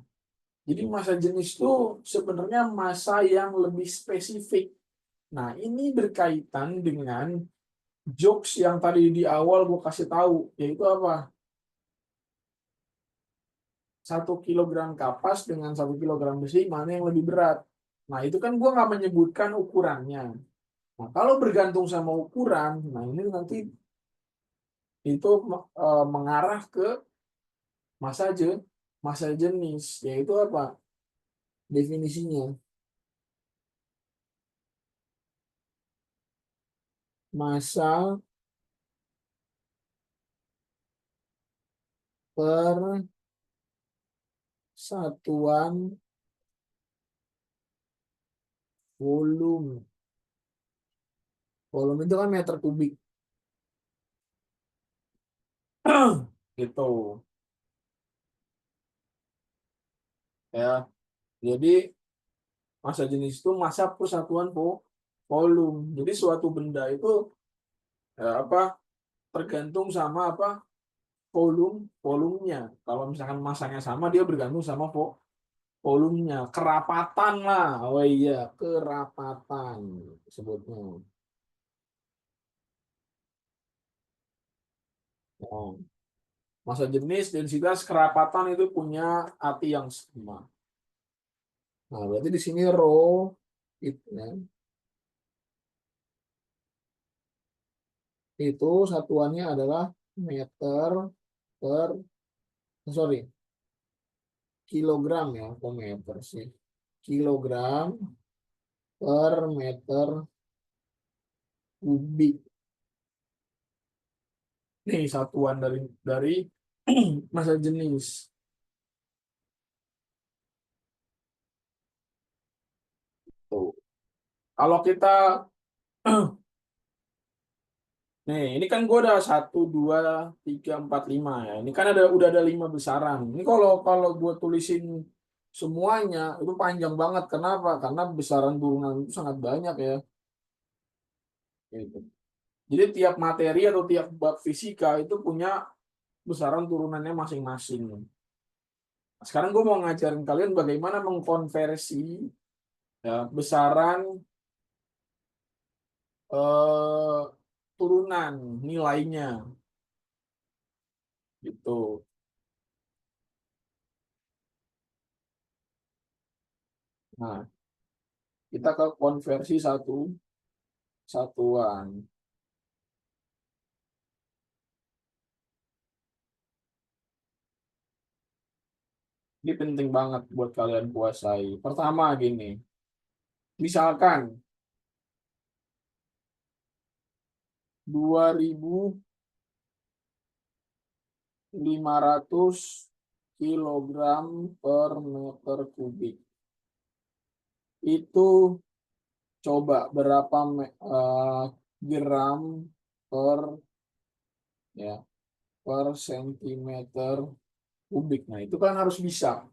Jadi massa jenis itu sebenarnya massa yang lebih spesifik. Nah, ini berkaitan dengan jokes yang tadi di awal gue kasih tahu, yaitu apa? 1 kilogram kapas dengan 1 kilogram besi, mana yang lebih berat? Nah, itu kan gue nggak menyebutkan ukurannya. Nah, kalau bergantung sama ukuran, nah ini nanti itu mengarah ke massa jenis, yaitu apa? Definisinya. Massa per satuan volume. Volume itu kan meter kubik. Gitu. Ya. Jadi massa jenis itu massa per satuan volume. Jadi suatu benda itu apa tergantung sama apa volumenya. Kalau misalkan masanya sama, dia bergantung sama volumenya. Kerapatan lah. Oh iya, kerapatan sebutnya. Oh. Massa jenis, densitas, kerapatan itu punya arti yang sama. Nah, berarti di sini rho itu ya. itu satuannya adalah meter per, sorry, kilogram ya, kok meter sih, kilogram per meter kubik. Nih satuan dari massa jenis. Tuh. Kalau kita nih, ini kan gue ada 1, 2, 3, 4, 5 ya. Ini kan udah ada 5 besaran. Ini kalau gue tulisin semuanya itu panjang banget. Kenapa? Karena besaran turunan itu sangat banyak ya. Gitu. Jadi tiap materi atau tiap bab fisika itu punya besaran turunannya masing-masing. Sekarang gue mau ngajarin kalian bagaimana mengkonversi ya, besaran eh, turunan nilainya gitu. Nah, kita ke konversi satuan. Ini penting banget buat kalian kuasai. Pertama gini, misalkan 2.500 kilogram per meter kubik. Itu coba berapa gram per ya per sentimeter kubik. Nah, itu kan harus bisa.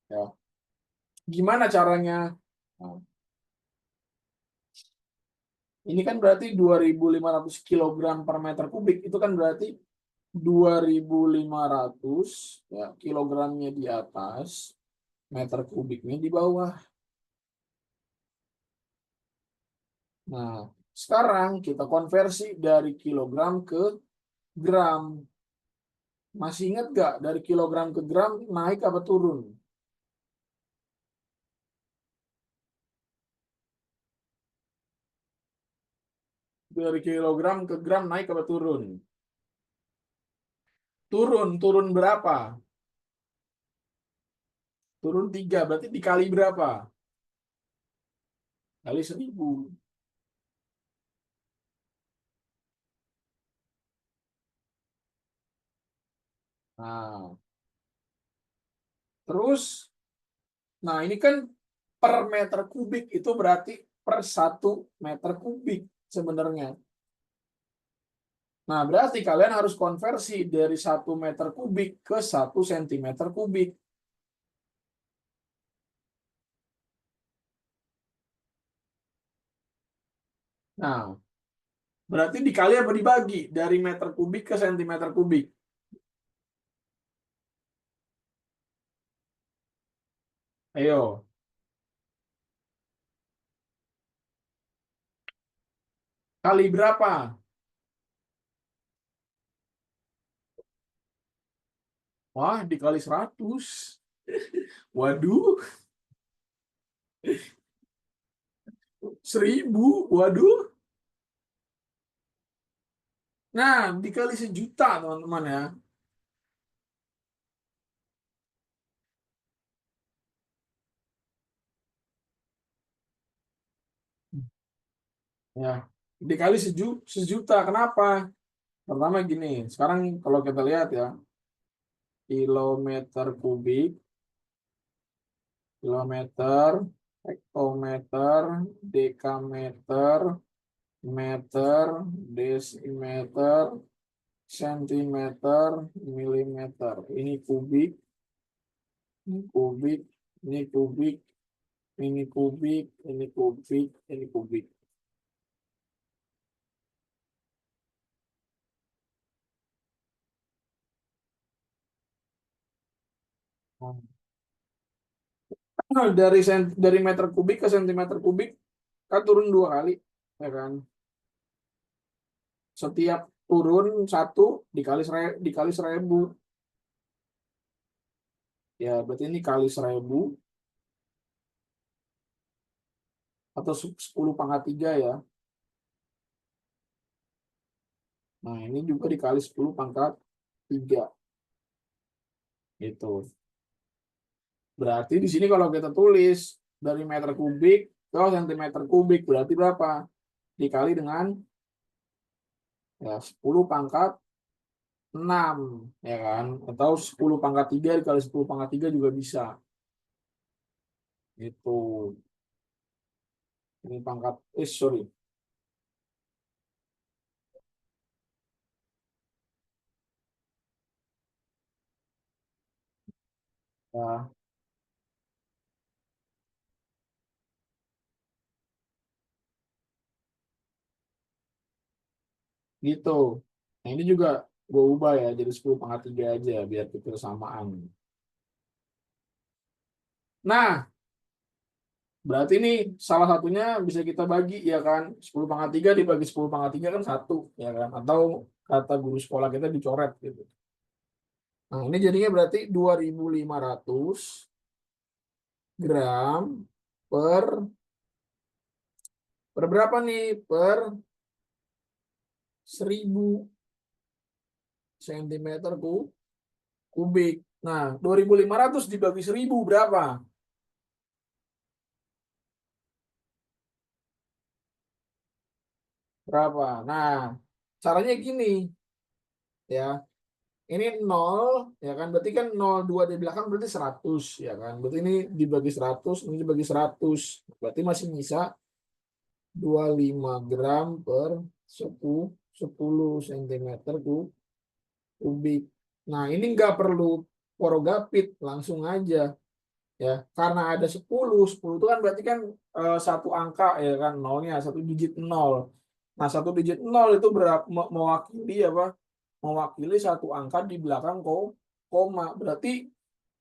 Ya. Gimana caranya? Nah, ini kan berarti 2.500 kilogram per meter kubik. Itu kan berarti 2.500 ya, kilogramnya di atas, meter kubiknya di bawah. Nah, sekarang kita konversi dari kilogram ke gram. Masih ingat nggak dari kilogram ke gram naik apa turun? Dari kilogram ke gram naik apa turun? Turun berapa? Turun 3, berarti dikali berapa? Kali 1.000. Nah, terus, nah ini kan per meter kubik itu berarti per 1 meter kubik sebenarnya. Nah, berarti kalian harus konversi dari 1 meter kubik ke 1 sentimeter kubik. Nah, berarti dikali apa dibagi dari meter kubik ke sentimeter kubik? Ayo. Kali berapa? Wah, dikali 100. Waduh, 1.000. Waduh. Nah, dikali 1.000.000, teman-teman ya. Ya, dikali 1.000.000. Kenapa? Pertama gini, sekarang kalau kita lihat ya, kilometer kubik, kilometer, hektometer, dekameter, meter, desimeter, sentimeter, milimeter. Ini kubik, ini kubik, ini kubik, ini kubik, ini kubik, ini kubik. Nah, dari meter kubik ke sentimeter kubik kan turun 2 kali, ya kan? Setiap turun 1 dikali 1.000. Ya, berarti ini kali 1.000 atau 10 pangkat 3 ya. Nah, ini juga dikali 10 pangkat 3. Gitu. Berarti di sini kalau kita tulis dari meter kubik ke sentimeter kubik berarti berapa? Dikali dengan ya 10 pangkat 6, ya kan? Atau 10 pangkat 3 dikali 10 pangkat 3 juga bisa. Gitu. Ini pangkat, sorry. Ya, gitu. Nah, ini juga gue ubah ya jadi 10 pangkat 3 aja biar kebersamaan. Nah, berarti ini salah satunya bisa kita bagi ya kan. 10 pangkat 3 dibagi 10 pangkat 3 kan 1 ya kan. Atau kata guru sekolah kita dicoret gitu. Nah, ini jadinya berarti 2.500 gram per berapa nih? Per 1.000 sentimeter kubik. Nah, 2.500 dibagi 1.000 berapa? Berapa? Nah, caranya gini ya. Ini 0 ya kan. Berarti kan 0,2 di belakang berarti 100 ya kan. Berarti ini dibagi 100, ini dibagi 100. Berarti masih bisa 25 gram per 10 sentimeter kubik. Nah, ini nggak perlu porogapit, langsung aja ya. Karena ada 10 itu kan berarti kan satu angka ya kan, nolnya satu digit 0. Nah, satu digit 0 itu berapa mewakili apa? Mewakili satu angka di belakang koma. Berarti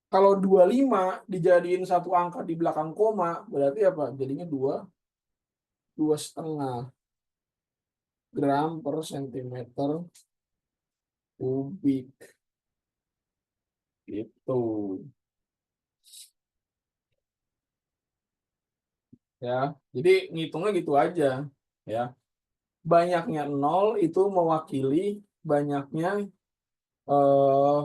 kalau 25 dijadiin satu angka di belakang koma, berarti apa? Jadinya 2,5 gram per sentimeter kubik. Gitu. Ya, jadi ngitungnya gitu aja. Ya, banyaknya 0 itu mewakili banyaknya eh,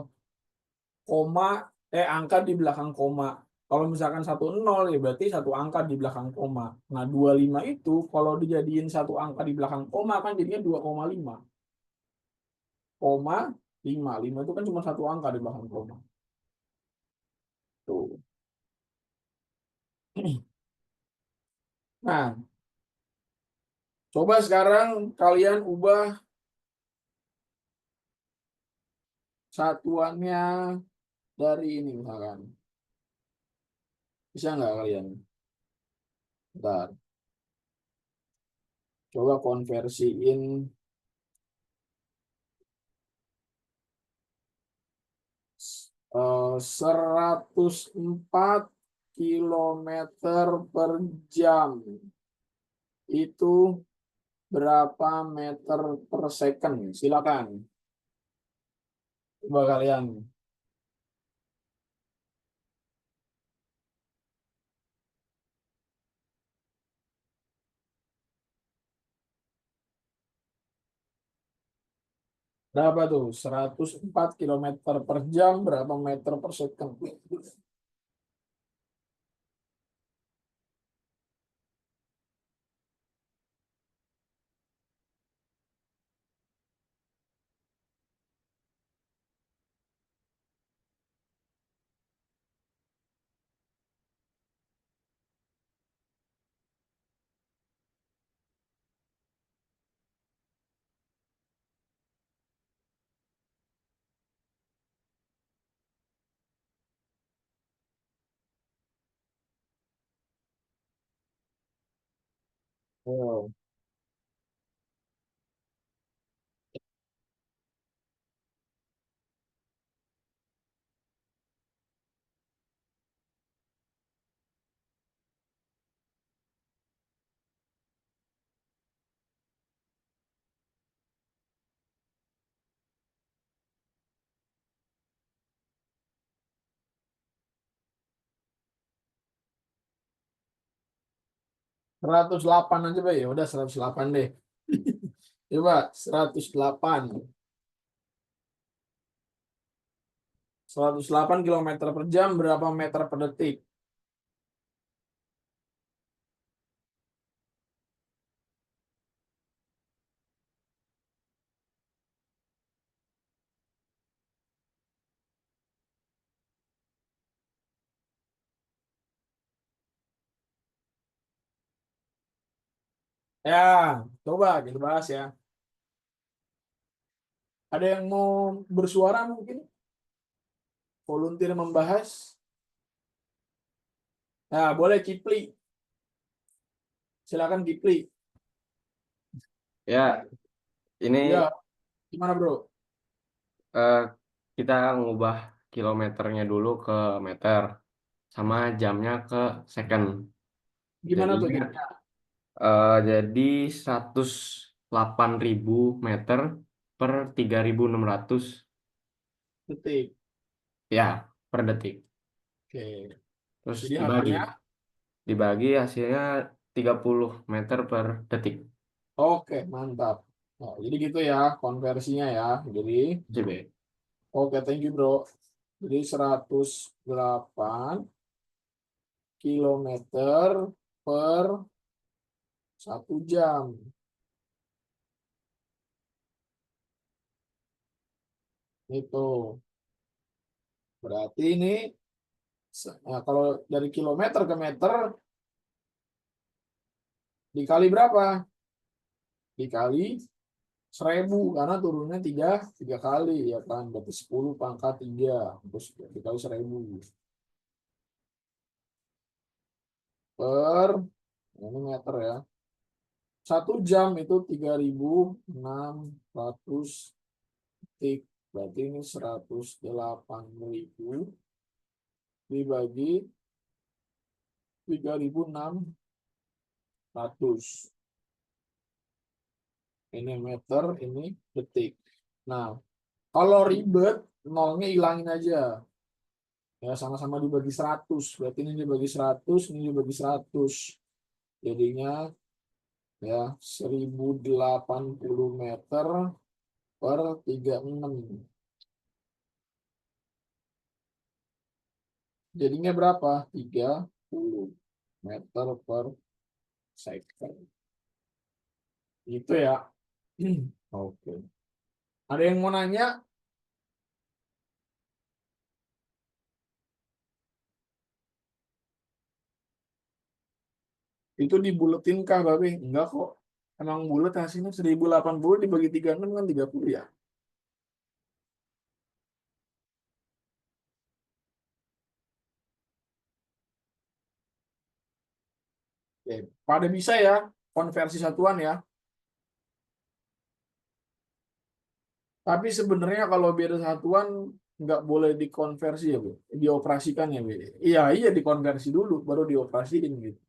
koma angka di belakang koma. Kalau misalkan 1,0 ya berarti satu angka di belakang koma. Nah, 25 itu kalau dijadiin satu angka di belakang koma kan jadinya 2,5. Koma 5. 5 itu kan cuma satu angka di belakang koma. Tuh. Nah, coba sekarang kalian ubah satuannya dari ini misalkan. Bisa nggak kalian? Bentar. Coba konversiin 104 kilometer per jam. Itu berapa meter per second? Silakan. Coba kalian. Berapa tuh? 104 kilometer per jam, berapa meter per second? 108 aja, Bay. Ya udah 108 deh. Coba 108. 108 km per jam berapa meter per detik? Ya, coba kita bahas ya. Ada yang mau bersuara mungkin? Volunteer membahas? Ya, boleh Kipli. Silakan Kipli. Ya, ini Ya, gimana bro? eh, kita ngubah kilometernya dulu ke meter, sama jamnya ke second. Gimana tuh? Jadinya jadi 108.000 meter per 3.600 Detik. ya per detik. Oke. Terus Jadi dibagi, hasilnya, hasilnya 30 meter per detik. oke, mantap. Nah, jadi gitu ya konversinya ya. Jadi, JB. oke, thank you bro. Jadi 108 kilometer per 1 jam. Itu. Berarti ini, nah, kalau dari kilometer ke meter, dikali berapa? Dikali 1000, karena turunnya tiga kali, ya kan? Berarti 10 pangkat 3. Terus dikali 1000. Per, ini meter ya. 1 jam itu 3.600 detik. Berarti ini 108.000 dibagi 3.600. Ini meter, ini detik. Nah, kalau ribet, nolnya hilangin aja. Ya, sama-sama dibagi 100. Berarti ini dibagi 100, ini dibagi 100. Jadinya ya 1080 meter per 36. Jadinya berapa? 30 meter per second. Gitu ya. Oke. Ada yang mau nanya? Itu dibuletin kah, Babe? Enggak kok. Emang bulet hasilnya 1080 dibagi 36 kan 30 ya. Oke. Pada bisa ya konversi satuan ya. Tapi sebenarnya kalau beda satuan nggak boleh dikonversi ya, Bu. Dioperasikan ya, Bu. Iya, iya dikonversi dulu baru dioperasiin gitu.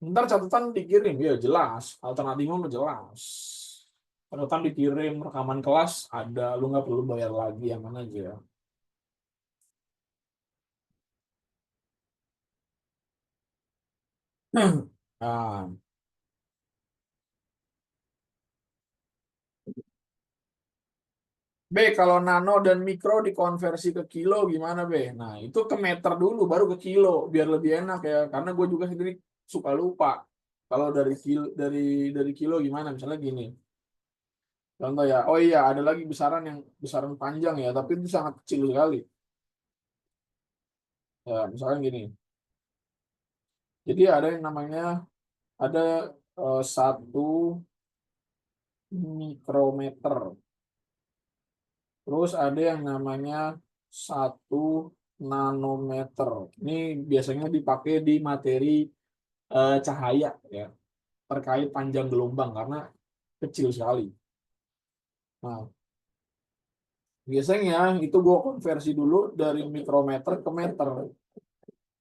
Ntar catatan dikirim, ya jelas. Alternatifnya mah jelas. Catatan dikirim, rekaman kelas ada, lu nggak perlu bayar lagi, yang mana aja. Nah, B, kalau nano dan mikro dikonversi ke kilo gimana, B? Nah, itu ke meter dulu, baru ke kilo, biar lebih enak ya. Karena gue juga sendiri suka lupa. Kalau dari kilo gimana? Misalnya gini. Contoh ya, oh iya, ada lagi besaran panjang ya, tapi itu sangat kecil sekali. Ya, misalkan gini. Jadi ada yang namanya, ada 1 mikrometer. Terus ada yang namanya 1 nanometer. Ini biasanya dipakai di materi cahaya ya, terkait panjang gelombang karena kecil sekali. Nah, biasanya itu gue konversi dulu dari mikrometer ke meter,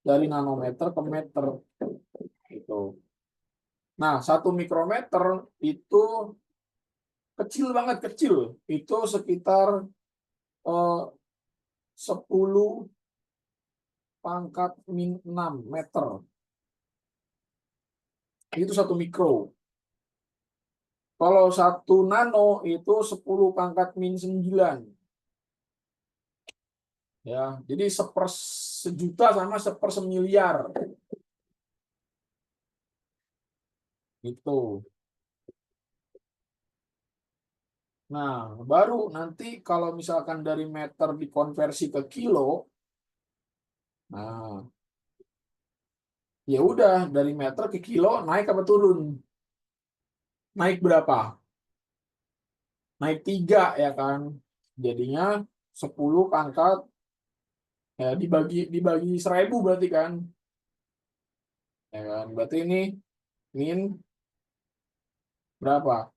dari nanometer ke meter. Gitu. Nah, 1 mikrometer itu kecil banget, kecil. Itu sekitar 10 pangkat min 6 meter. Itu 1 mikro. Kalau 1 nano itu 10 pangkat min 9. Ya, jadi 1/1.000.000 sama 1/1.000.000. Gitu. Nah, baru nanti kalau misalkan dari meter dikonversi ke kilo, nah, ya udah dari meter ke kilo naik apa turun? Naik berapa? Naik 3 ya kan? Jadinya 10 pangkat ya dibagi 1.000 berarti kan? Ya kan? Berarti ini min berapa?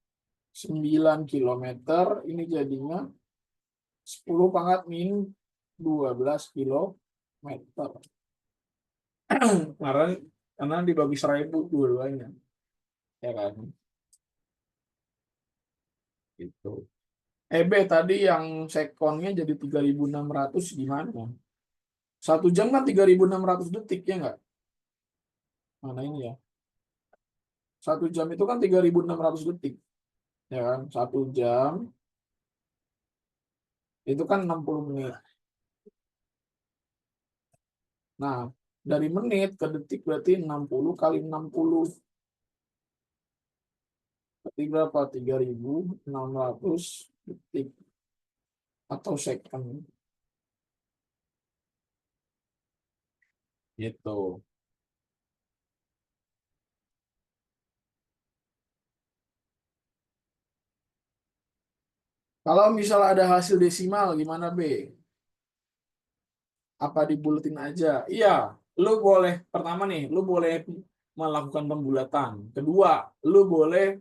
9 kilometer, ini jadinya 10 pangkat min 12 kilometer. Karena dibagi 1.000 dua-duanya. Ya kan? Gitu. B tadi yang sekonnya jadi 3.600 gimana? 1 jam kan 3.600 detik ya nggak? Mana ini ya? 1 jam itu kan 3.600 detik. Ya kan? 1 jam itu kan 60 menit. Nah, dari menit ke detik berarti 60 kali 60. Berarti berapa? 3.600 detik atau second. Gitu. Kalau misalnya ada hasil desimal gimana, B? Apa dibuletin aja? Iya, lu boleh pertama nih, lu boleh melakukan pembulatan. Kedua, lu boleh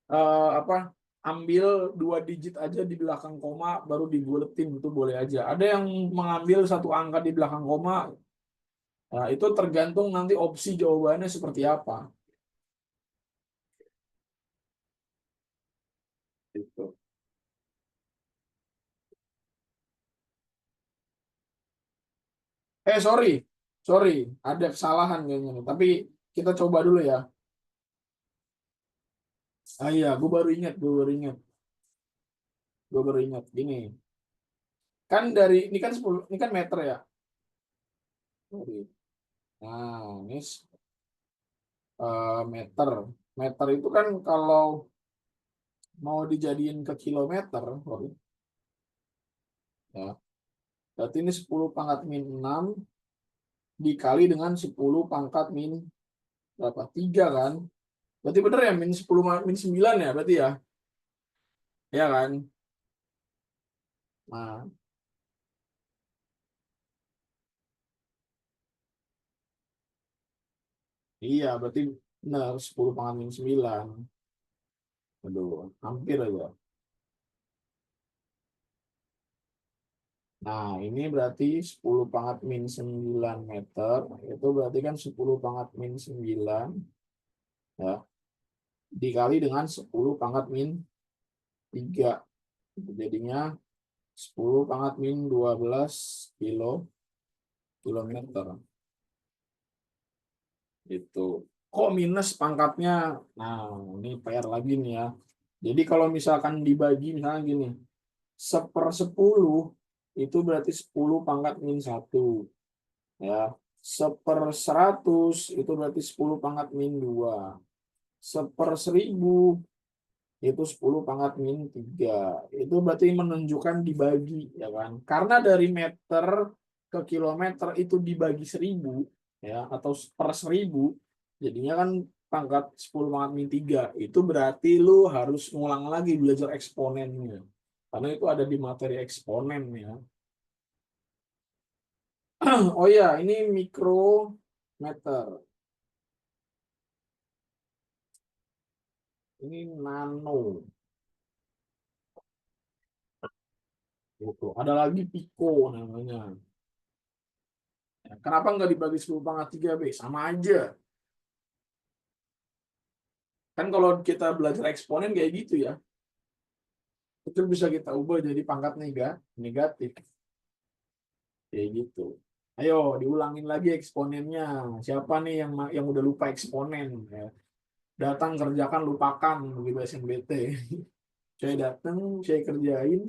apa? Ambil 2 digit aja di belakang koma baru dibuletin, itu boleh aja. Ada yang mengambil 1 angka di belakang koma. Nah, itu tergantung nanti opsi jawabannya seperti apa. Gitu. Sorry, ada kesalahan kayaknya nih. Tapi kita coba dulu ya. Ah iya, gue baru ingat. Gini, kan dari ini kan 10, ini kan meter ya. Nah, ini meter. Meter itu kan kalau mau dijadiin ke kilometer, ya. Berarti ini 10 pangkat min 6 dikali dengan 10 pangkat min berapa? 3 kan? Berarti bener ya min 10 min 9 ya berarti ya? Ya kan? Nah, iya berarti benar 10 pangkat min 9. Aduh, hampir aja. Nah, ini berarti 10 pangkat min 9 meter. Itu berarti kan 10 pangkat min 9 ya, dikali dengan 10 pangkat min 3. Jadinya 10 pangkat min 12 kilometer. Itu. Kok minus pangkatnya? Nah, ini PR lagi nih ya. Jadi kalau misalkan dibagi misalnya gini, 1/10 itu berarti 10 pangkat min 1. Ya. 1/100 itu berarti 10 pangkat min 2. 1/1000 itu 10 pangkat min 3. Itu berarti menunjukkan dibagi, ya kan? Karena dari meter ke kilometer itu dibagi 1.000, ya, atau per 1.000, jadinya kan pangkat 10 pangkat min 3. Itu berarti lu harus ngulang lagi belajar eksponennya. Karena itu ada di materi eksponen, ya. Oh ya, ini mikrometer. Ini nano. Gitu. Ada lagi piko namanya. Ya, kenapa nggak dibagi 10 pangkat 3, B? Sama aja. Kan kalau kita belajar eksponen kayak gitu ya. Itu bisa kita ubah jadi pangkat negatif. Kayak gitu. Ayo diulangin lagi eksponennya. Siapa nih yang udah lupa eksponen? Ya. Datang kerjakan lupakan begitu SNBT. Saya datang, saya kerjain,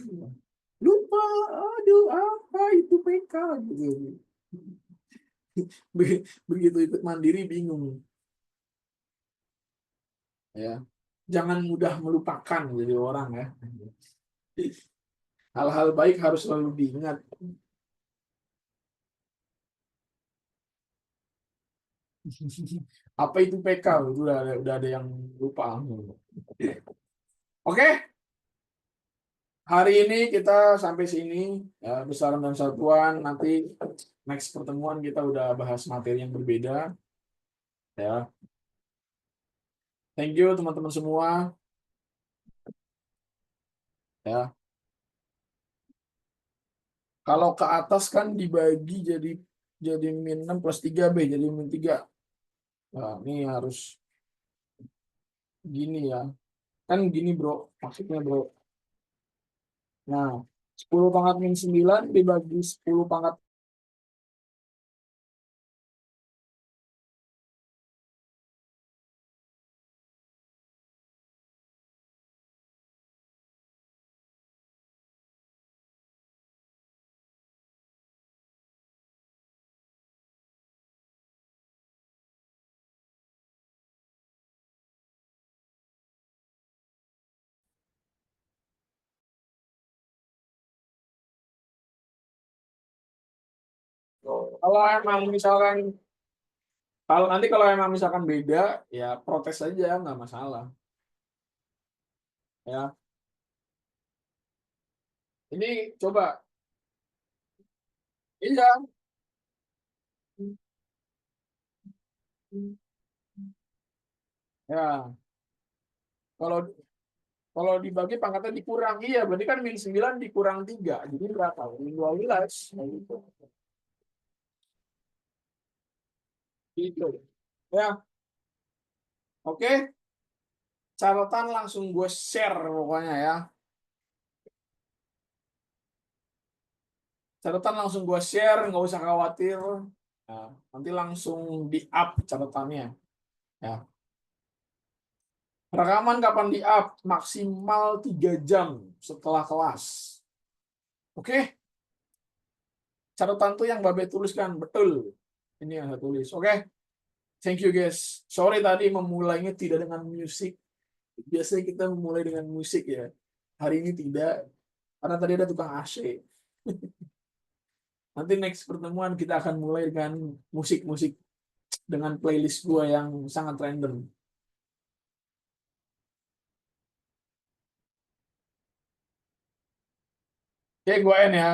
lupa, aduh apa itu PK gitu. Begitu ikut mandiri bingung. Ya, jangan mudah melupakan jadi orang ya. Hal-hal baik harus selalu diingat. Apa itu PK? Itu udah ada yang lupa. Oke, hari ini kita sampai sini ya, besaran dan satuan. Nanti next pertemuan kita udah bahas materi yang berbeda ya. Thank you teman-teman semua ya. Kalau ke atas kan dibagi jadi min 6 plus 3B jadi min 3. Nah, ini harus gini ya. Kan gini bro, maksudnya bro. Nah, 10 pangkat min 9 dibagi 10 pangkat kalau emang misalkan kalau emang misalkan beda ya protes aja nggak masalah ya. Ini coba iya ya kalau kalau dibagi pangkatnya dikurang iya berarti kan min 9 dikurang 3 jadi berapa? Min 12 nah, gitu. Gitu. Ya, oke. Catatan langsung gue share pokoknya ya. Catatan langsung gue share, nggak usah khawatir. Nah, nanti langsung di up catatannya. Ya. Rekaman kapan di up? Maksimal 3 jam setelah kelas. Oke? Catatan tuh yang Babe tuliskan, betul. Ini yang saya tulis. Oke? Thank you guys. Sorry tadi memulainya tidak dengan musik. Biasanya kita memulai dengan musik ya. Hari ini tidak. Karena tadi ada tukang AC. Nanti next pertemuan kita akan mulai dengan musik-musik dengan playlist gue yang sangat random. Oke, gue end ya.